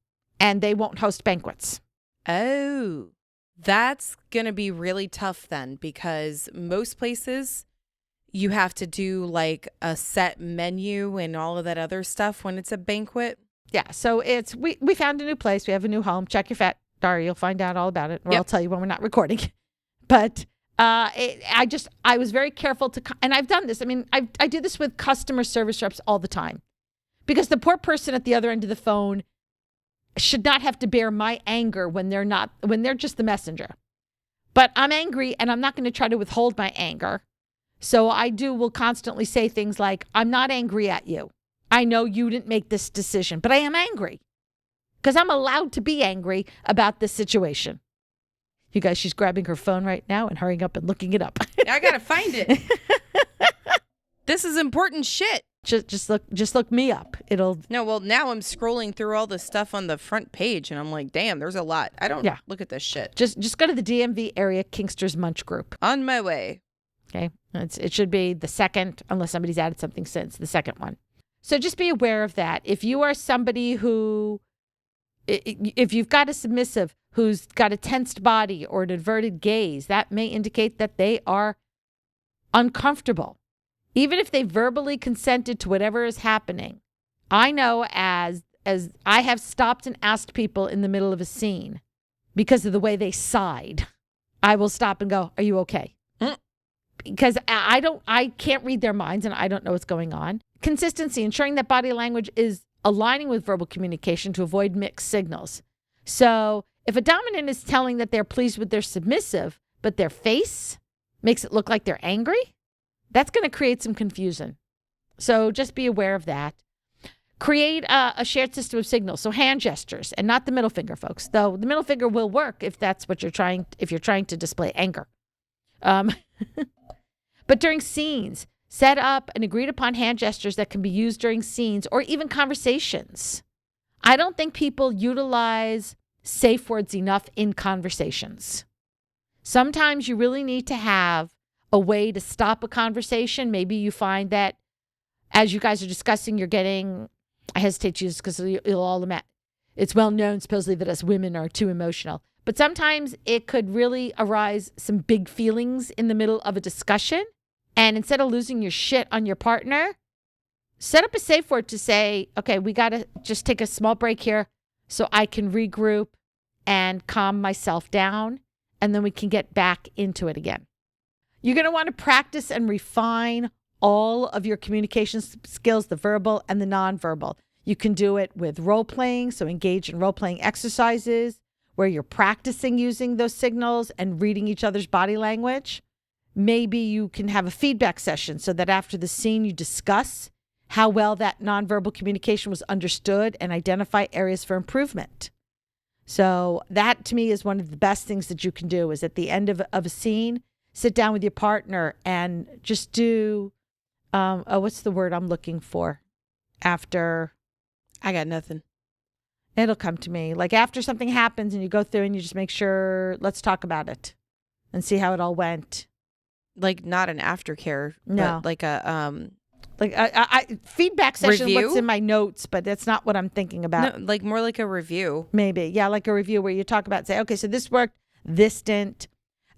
and they won't host banquets. Oh, that's going to be really tough then, because most places you have to do like a set menu and all of that other stuff when it's a banquet. Yeah, so we found a new place. We have a new home. Check your Fet diary. You'll find out all about it, or I'll tell you when we're not recording. But... I was very careful and I've done this. I mean, I do this with customer service reps all the time, because the poor person at the other end of the phone should not have to bear my anger when they're just the messenger. But I'm angry, and I'm not going to try to withhold my anger. So will constantly say things like, I'm not angry at you. I know you didn't make this decision, but I am angry because I'm allowed to be angry about this situation. You guys, she's grabbing her phone right now and hurrying up and looking it up. I gotta find it. This is important shit. Just look me up. Now I'm scrolling through all the stuff on the front page, and I'm like, damn, there's a lot. I don't look at this shit. Just go to the DMV area Kinksters Munch group. On my way. Okay, it should be the second, unless somebody's added something since, the second one. So just be aware of that. If you are somebody if you've got a submissive who's got a tensed body or an averted gaze, that may indicate that they are uncomfortable. Even if they verbally consented to whatever is happening. I know as I have stopped and asked people in the middle of a scene because of the way they sighed. I will stop and go, are you okay? Because I can't read their minds and I don't know what's going on. Consistency, ensuring that body language is aligning with verbal communication to avoid mixed signals. So if a dominant is telling that they're pleased with their submissive, but their face makes it look like they're angry, that's going to create some confusion. So just be aware of that. Create a shared system of signals, so hand gestures, and not the middle finger, folks. Though the middle finger will work if that's what you're trying to display anger. But during scenes, set up and agreed upon hand gestures that can be used during scenes or even conversations. I don't think people utilize safe words enough in conversations. Sometimes you really need to have a way to stop a conversation. Maybe you find that as you guys are discussing, you're getting, I hesitate to use this because it's well known supposedly that us women are too emotional. But sometimes it could really arise some big feelings in the middle of a discussion. And instead of losing your shit on your partner, set up a safe word to say, okay, we got to just take a small break here so I can regroup and calm myself down, and then we can get back into it again. You're going to want to practice and refine all of your communication skills, the verbal and the nonverbal. You can do it with role playing, so engage in role playing exercises where you're practicing using those signals and reading each other's body language. Maybe you can have a feedback session so that after the scene you discuss how well that nonverbal communication was understood and identify areas for improvement. So that to me is one of the best things that you can do is at the end of a scene, sit down with your partner and just do, what's the word I'm looking for? After. I got nothing. It'll come to me. Like after something happens and you go through and you just make sure, let's talk about it and see how it all went. Like not an aftercare, No. but like a feedback session, review? what's in my notes, but that's not what I'm thinking about. No, like more like a review. Maybe. Yeah, like a review where you talk about, say, okay, so this worked, this didn't.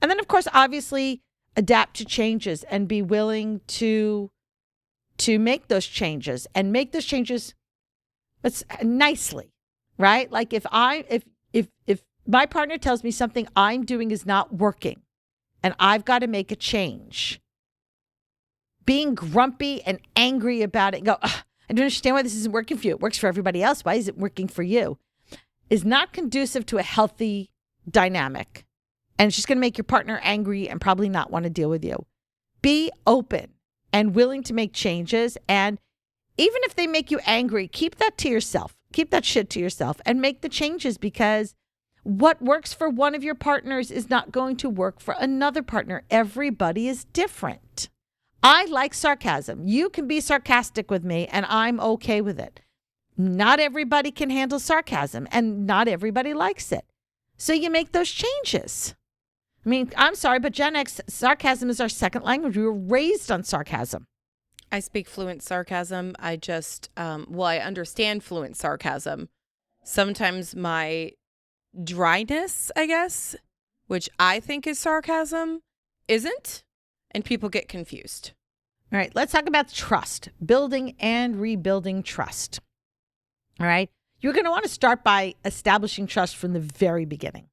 And then, of course, obviously adapt to changes and be willing to make those changes and make those changes nicely, right? Like if my partner tells me something I'm doing is not working and I've got to make a change, being grumpy and angry about it, go, I don't understand why this isn't working for you. It works for everybody else. Why is it working for you? Is not conducive to a healthy dynamic. And it's just going to make your partner angry and probably not want to deal with you. Be open and willing to make changes. And even if they make you angry, keep that to yourself. Keep that shit to yourself and make the changes, because what works for one of your partners is not going to work for another partner. Everybody is different. I like sarcasm. You can be sarcastic with me and I'm okay with it. Not everybody can handle sarcasm and not everybody likes it. So you make those changes. I mean, I'm sorry, but Gen X, sarcasm is our second language. We were raised on sarcasm. I speak fluent sarcasm. I just, I understand fluent sarcasm. Sometimes my dryness, I guess, which I think is sarcasm, isn't, and people get confused. All right, let's talk about trust, building and rebuilding trust. All right, you're going to want to start by establishing trust from the very beginning.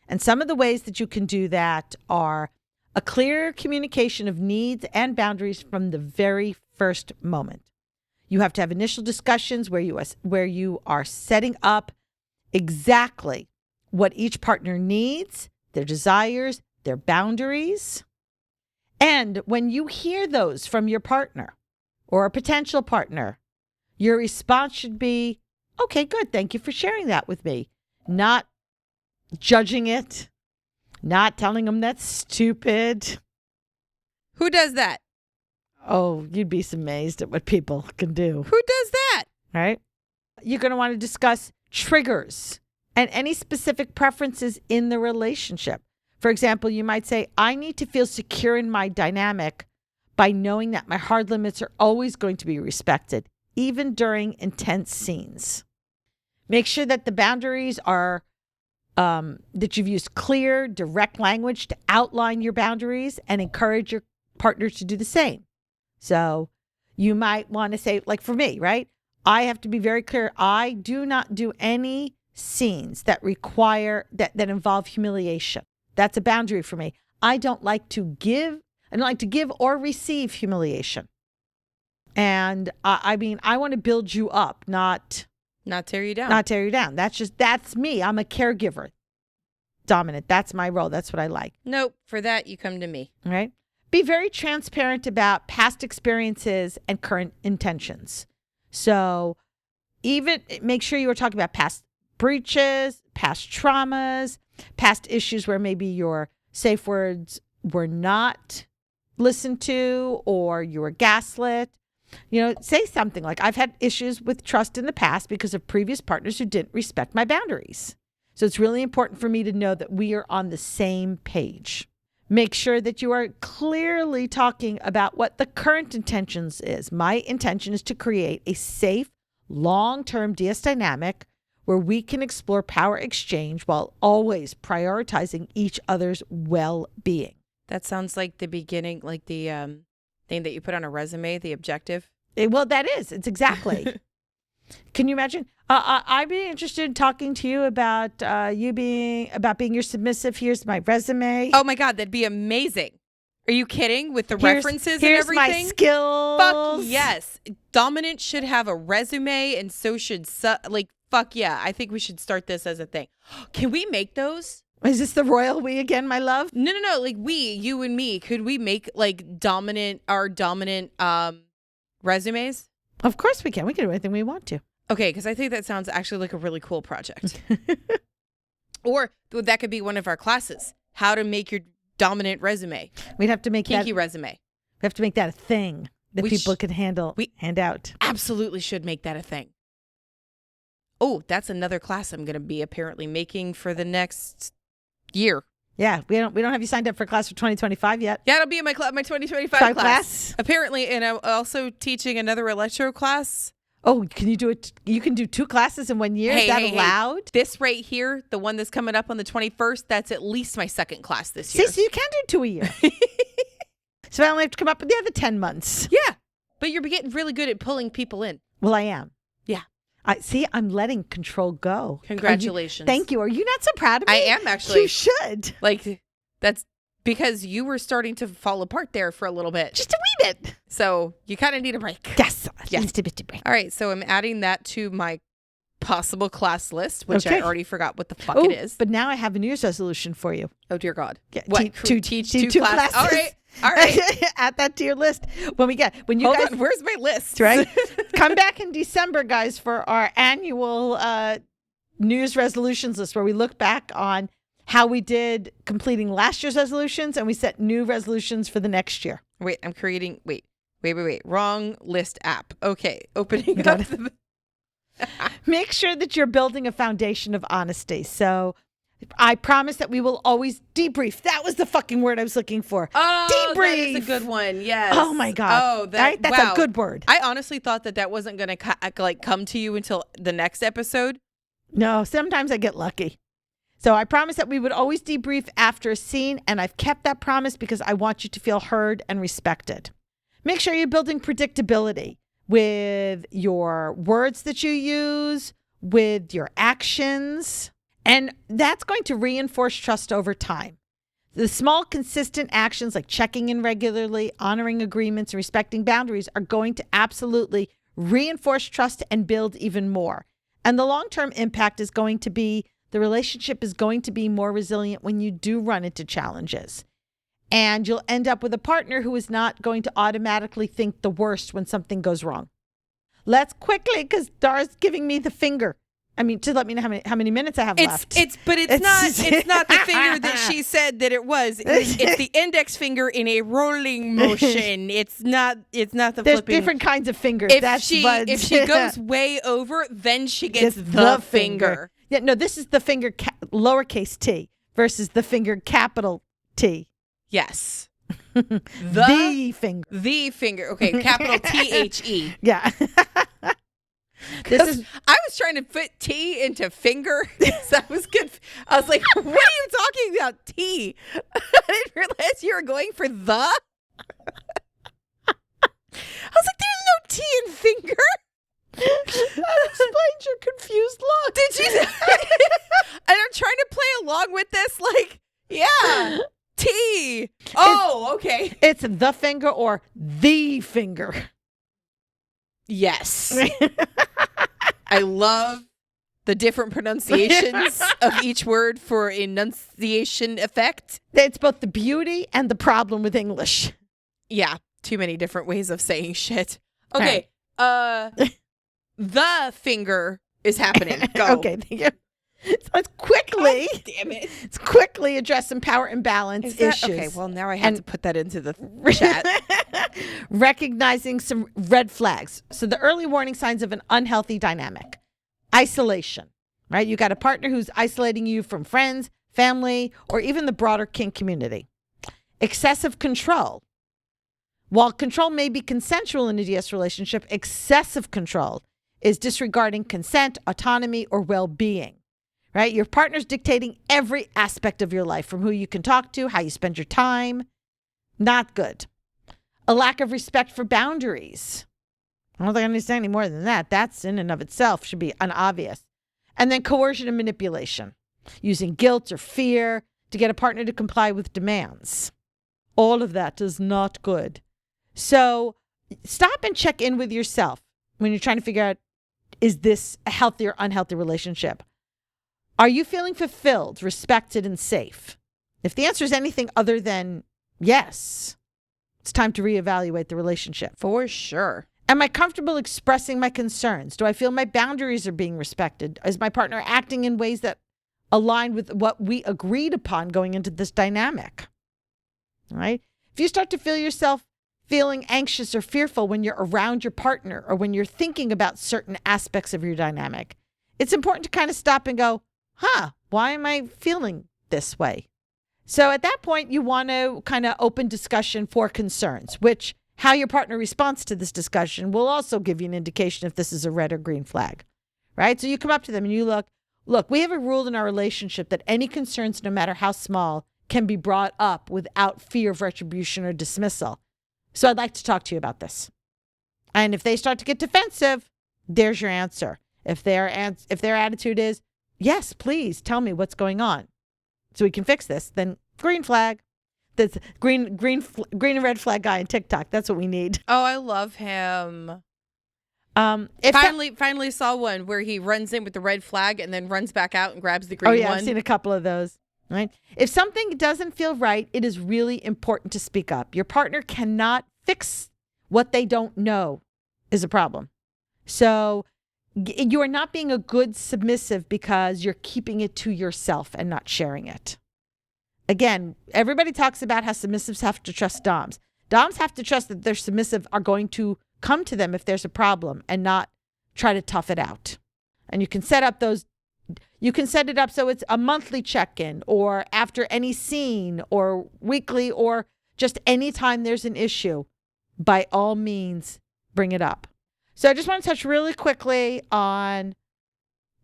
And some of the ways that you can do that are a clear communication of needs and boundaries from the very first moment. You have to have initial discussions where you are setting up exactly what each partner needs, their desires, their boundaries. And when you hear those from your partner or a potential partner, your response should be, okay, good. Thank you for sharing that with me. Not judging it, not telling them that's stupid. Who does that? Oh, you'd be amazed at what people can do. Who does that? Right? You're going to want to discuss triggers and any specific preferences in the relationship. For example, you might say, I need to feel secure in my dynamic by knowing that my hard limits are always going to be respected, even during intense scenes. Make sure that the boundaries are, that you've used clear, direct language to outline your boundaries and encourage your partner to do the same. So you might want to say, like for me, right? I have to be very clear. I do not do any scenes that that involve humiliation. That's a boundary for me. I don't like to give or receive humiliation. And I want to build you up, not tear you down. Not tear you down. That's me. I'm a caregiver. Dominant. That's my role. That's what I like. Nope. For that, you come to me. All right. Be very transparent about past experiences and current intentions. So even make sure you are talking about past breaches, past traumas, past issues where maybe your safe words were not listened to or you were gaslit. Say something like, I've had issues with trust in the past because of previous partners who didn't respect my boundaries. So it's really important for me to know that we are on the same page. Make sure that you are clearly talking about what the current intentions is. My intention is to create a safe, long-term DS dynamic where we can explore power exchange while always prioritizing each other's well-being. That sounds like the beginning, like the thing that you put on a resume, the objective. Well, that is. It's exactly. Can you imagine? I'd be interested in talking to you about being your submissive. Here's my resume. Oh my God, that'd be amazing. Are you kidding? With the Here's references and my everything? skills. Fuck yes. Dominant should have a resume, and so should fuck yeah. I think we should start this as a thing. Can we make those? Is this the royal we again, my love? No. Like you and me. Could we make like our dominant resumes? Of course we can. We can do anything we want to. Okay, because I think that sounds actually like a really cool project. Or that could be one of our classes. How to make your dominant resume. We'd have to make Kinky resume. We have to make that a thing that people can hand out. Absolutely should make that a thing. Oh, that's another class I'm going to be apparently making for the next year. Yeah, we don't have you signed up for class for 2025 yet. Yeah, it'll be in my 2025 class. Apparently, and I'm also teaching another electro class. Oh, can you do it? You can do 2 classes in 1 year? Is that allowed? Hey. This right here, the one that's coming up on the 21st, that's at least my second class this year. See, so you can do 2 a year. So I only have to come up with the other 10 months. Yeah, but you're getting really good at pulling people in. Well, I am. Yeah. I'm letting control go. Congratulations. Thank you. Are you not so proud of me? I am actually. You should. Like, that's because you were starting to fall apart there for a little bit. Just a wee bit. So you kind of need a break. Yes. Just a bit of break. All right. So I'm adding that to my possible class list, which I already forgot what the fuck it is. But now I have a New Year's resolution for you. Oh, dear God. Yeah, What? Teach two classes. All right. Add that to your list. Hold on, where's my list? Right. Come back in December, guys, for our annual New Year's resolutions list where we look back on how we did completing last year's resolutions and we set new resolutions for the next year. Wait, I'm creating. Wait. Wrong list app. Okay. Opening up. Make sure that you're building a foundation of honesty. So I promise that we will always debrief. That was the fucking word I was looking for. Oh, debrief. That is a good one. Yes. Oh my God. Oh, that's a good word. I honestly thought that wasn't going to come to you until the next episode. No, sometimes I get lucky. So I promised that we would always debrief after a scene, and I've kept that promise because I want you to feel heard and respected. Make sure you're building predictability with your words that you use, with your actions, and that's going to reinforce trust over time. The small, consistent actions like checking in regularly, honoring agreements, and respecting boundaries are going to absolutely reinforce trust and build even more. And the long-term impact is going to be the relationship is going to be more resilient when you do run into challenges. And you'll end up with a partner who is not going to automatically think the worst when something goes wrong. Let's quickly, because Dara's giving me the finger. I mean, to let me know how many minutes I have left. It's not the finger that she said that it was. It's the index finger in a rolling motion. It's not the There's flipping. different kinds of fingers. If she goes way over, then she gets the finger. Yeah, no, this is the finger lowercase t versus the finger capital T. Yes. The finger. The finger. Okay, capital THE. Yeah. I was trying to put T into finger. So I was good. I was like, what are you talking about? T. I didn't realize you were going for the. I was like, there's no T in finger. That explains your confused look. Did you? And I'm trying to play along with this. Like, yeah. T. Oh, okay. It's the finger or the finger. Yes. I love the different pronunciations of each word for enunciation effect. It's both the beauty and the problem with English. Yeah. Too many different ways of saying shit. Okay. Right. The finger is happening. Go. Okay. Thank you. So let's quickly, damn it. Let's quickly address some power imbalance issues. Okay, well, now I have to put that into the chat. Recognizing some red flags. So the early warning signs of an unhealthy dynamic. Isolation, right? You got a partner who's isolating you from friends, family, or even the broader kink community. Excessive control. While control may be consensual in a DS relationship, excessive control is disregarding consent, autonomy, or well-being. Right? Your partner's dictating every aspect of your life, from who you can talk to, how you spend your time. Not good. A lack of respect for boundaries. I don't think I need to say any more than that. That's in and of itself should be unobvious. And then coercion and manipulation. Using guilt or fear to get a partner to comply with demands. All of that is not good. So stop and check in with yourself when you're trying to figure out, is this a healthy or unhealthy relationship? Are you feeling fulfilled, respected, and safe? If the answer is anything other than yes, it's time to reevaluate the relationship. For sure. Am I comfortable expressing my concerns? Do I feel my boundaries are being respected? Is my partner acting in ways that align with what we agreed upon going into this dynamic? All right? If you start to feel yourself feeling anxious or fearful when you're around your partner or when you're thinking about certain aspects of your dynamic, it's important to kind of stop and go, why am I feeling this way? So at that point, you want to kind of open discussion for concerns, which how your partner responds to this discussion will also give you an indication if this is a red or green flag, right? So you come up to them and you look, we have a rule in our relationship that any concerns, no matter how small, can be brought up without fear of retribution or dismissal. So I'd like to talk to you about this. And if they start to get defensive, there's your answer. If their attitude is, yes, please tell me what's going on so we can fix this, then green flag. That's green and red flag guy on TikTok. That's what we need. Oh, I love him. Finally saw one where he runs in with the red flag and then runs back out and grabs the green one. Oh yeah, I've seen a couple of those. Right? If something doesn't feel right, it is really important to speak up. Your partner cannot fix what they don't know is a problem. So you are not being a good submissive because you're keeping it to yourself and not sharing it. Again, everybody talks about how submissives have to trust doms. Doms have to trust that their submissive are going to come to them if there's a problem and not try to tough it out. And you can set it up so it's a monthly check-in or after any scene or weekly or just anytime there's an issue. By all means, bring it up. So I just want to touch really quickly on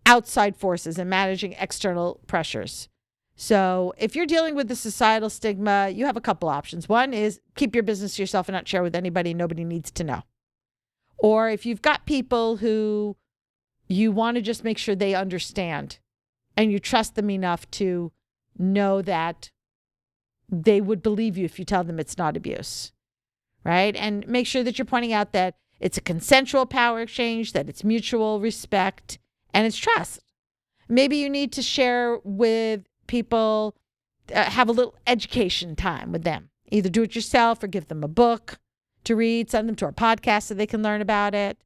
outside forces and managing external pressures. So if you're dealing with the societal stigma, you have a couple options. One is keep your business to yourself and not share with anybody. Nobody needs to know. Or if you've got people who you want to just make sure they understand and you trust them enough to know that they would believe you if you tell them it's not abuse, right? And make sure that you're pointing out that it's a consensual power exchange, that it's mutual respect, and it's trust. Maybe you need to share with people, have a little education time with them. Either do it yourself or give them a book to read, send them to our podcast so they can learn about it.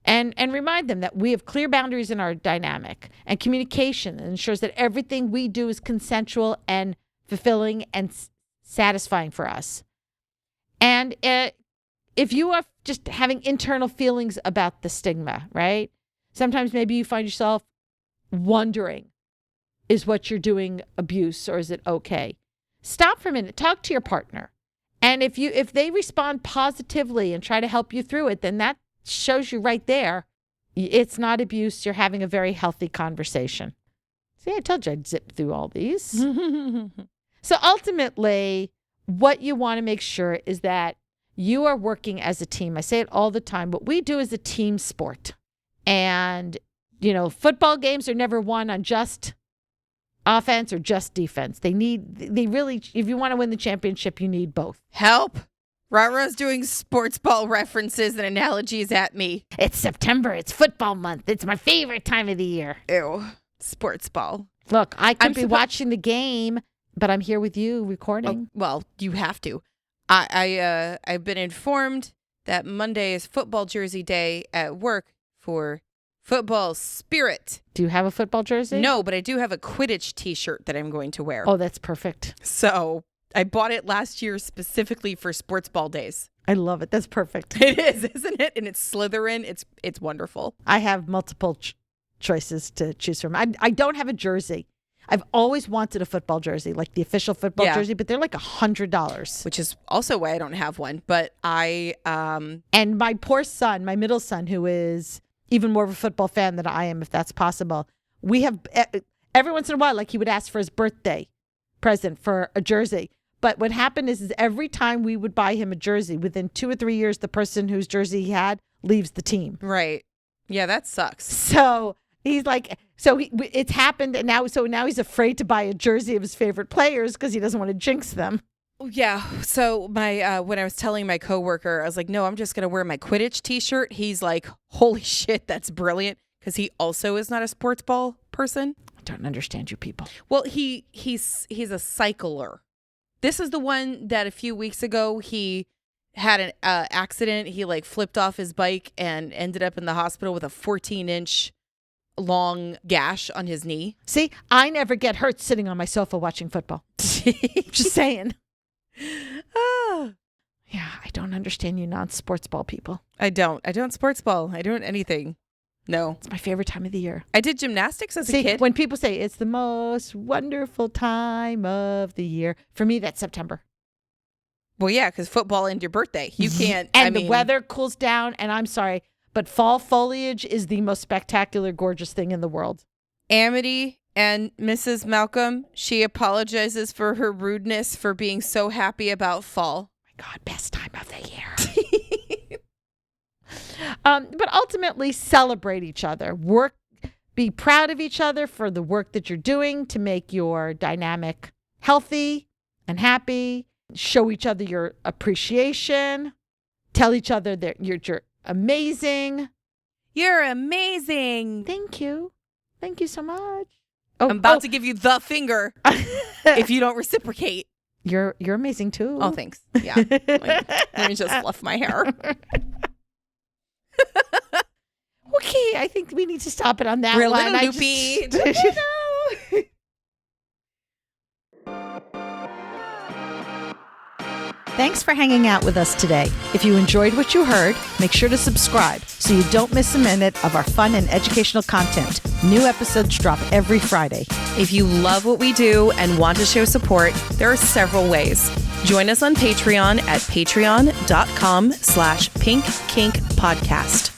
And remind them that we have clear boundaries in our dynamic and communication ensures that everything we do is consensual and fulfilling and satisfying for us. And if you are just having internal feelings about the stigma, right? Sometimes maybe you find yourself wondering, is what you're doing abuse or is it okay? Stop for a minute, talk to your partner. And if they respond positively and try to help you through it, then that shows you right there, it's not abuse. You're having a very healthy conversation. See, I told you I'd zip through all these. So ultimately, what you want to make sure is that you are working as a team. I say it all the time. What we do is a team sport. And, football games are never won on just offense or just defense. They really, if you want to win the championship, you need both. Help. Rara's doing sports ball references and analogies at me. It's September. It's football month. It's my favorite time of the year. Ew. Sports ball. Look, I could be watching the game, but I'm here with you recording. Oh, well, you have to. I've been informed that Monday is football jersey day at work for football spirit. Do you have a football jersey? No, but I do have a Quidditch t-shirt that I'm going to wear. Oh, that's perfect. So I bought it last year specifically for sports ball days. I love it. That's perfect. It is, isn't it? And it's Slytherin. It's wonderful. I have multiple choices to choose from. I don't have a jersey. I've always wanted a football jersey, like the official football jersey, but they're like $100. Which is also why I don't have one. But And my poor son, my middle son, who is even more of a football fan than I am, if that's possible. We have, every once in a while, like he would ask for his birthday present for a jersey. But what happened is every time we would buy him a jersey, within 2 or 3 years, the person whose jersey he had leaves the team. Right. Yeah, that sucks. So he's like, it's happened. And now he's afraid to buy a jersey of his favorite players because he doesn't want to jinx them. Yeah. So my when I was telling my coworker, I was like, no, I'm just gonna wear my Quidditch t-shirt. He's like, holy shit, that's brilliant. Because he also is not a sports ball person. I don't understand you people. Well, he's a cycler. This is the one that a few weeks ago he had an accident. He like flipped off his bike and ended up in the hospital with a 14-inch long gash on his knee. See, I never get hurt sitting on my sofa watching football. Just saying. Yeah, I don't understand you non-sports ball people. I don't sports ball. I don't anything. No. It's my favorite time of the year. I did gymnastics as a kid. When people say it's the most wonderful time of the year, for me, that's September. Well, yeah, because football and your birthday. You can't. And the weather cools down, and I'm sorry, but fall foliage is the most spectacular, gorgeous thing in the world. Amity and Mrs. Malcolm, she apologizes for her rudeness for being so happy about fall. Oh my God, best time of the year. But ultimately, celebrate each other. Be proud of each other for the work that you're doing to make your dynamic healthy and happy. Show each other your appreciation. Tell each other that you're amazing. You're amazing. Thank you. Thank you so much. I'm about to give you the finger if you don't reciprocate. You're amazing too. Oh, thanks. Yeah. Let me just fluff my hair. Okay, I think we need to stop it on that We're one. A little loopy. Thanks for hanging out with us today. If you enjoyed what you heard, make sure to subscribe so you don't miss a minute of our fun and educational content. New episodes drop every Friday. If you love what we do and want to show support, there are several ways. Join us on Patreon at patreon.com/pinkkinkpodcast.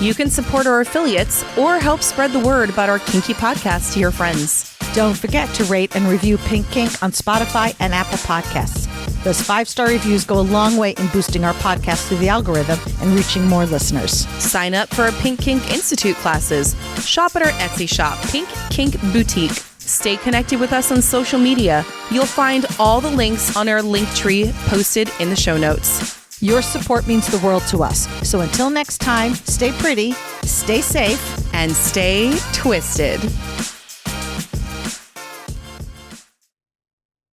You can support our affiliates or help spread the word about our kinky podcast to your friends. Don't forget to rate and review Pink Kink on Spotify and Apple Podcasts. Those 5-star reviews go a long way in boosting our podcast through the algorithm and reaching more listeners. Sign up for our Pink Kink Institute classes. Shop at our Etsy shop, Pink Kink Boutique. Stay connected with us on social media. You'll find all the links on our link tree posted in the show notes. Your support means the world to us. So until next time, stay pretty, stay safe, and stay twisted.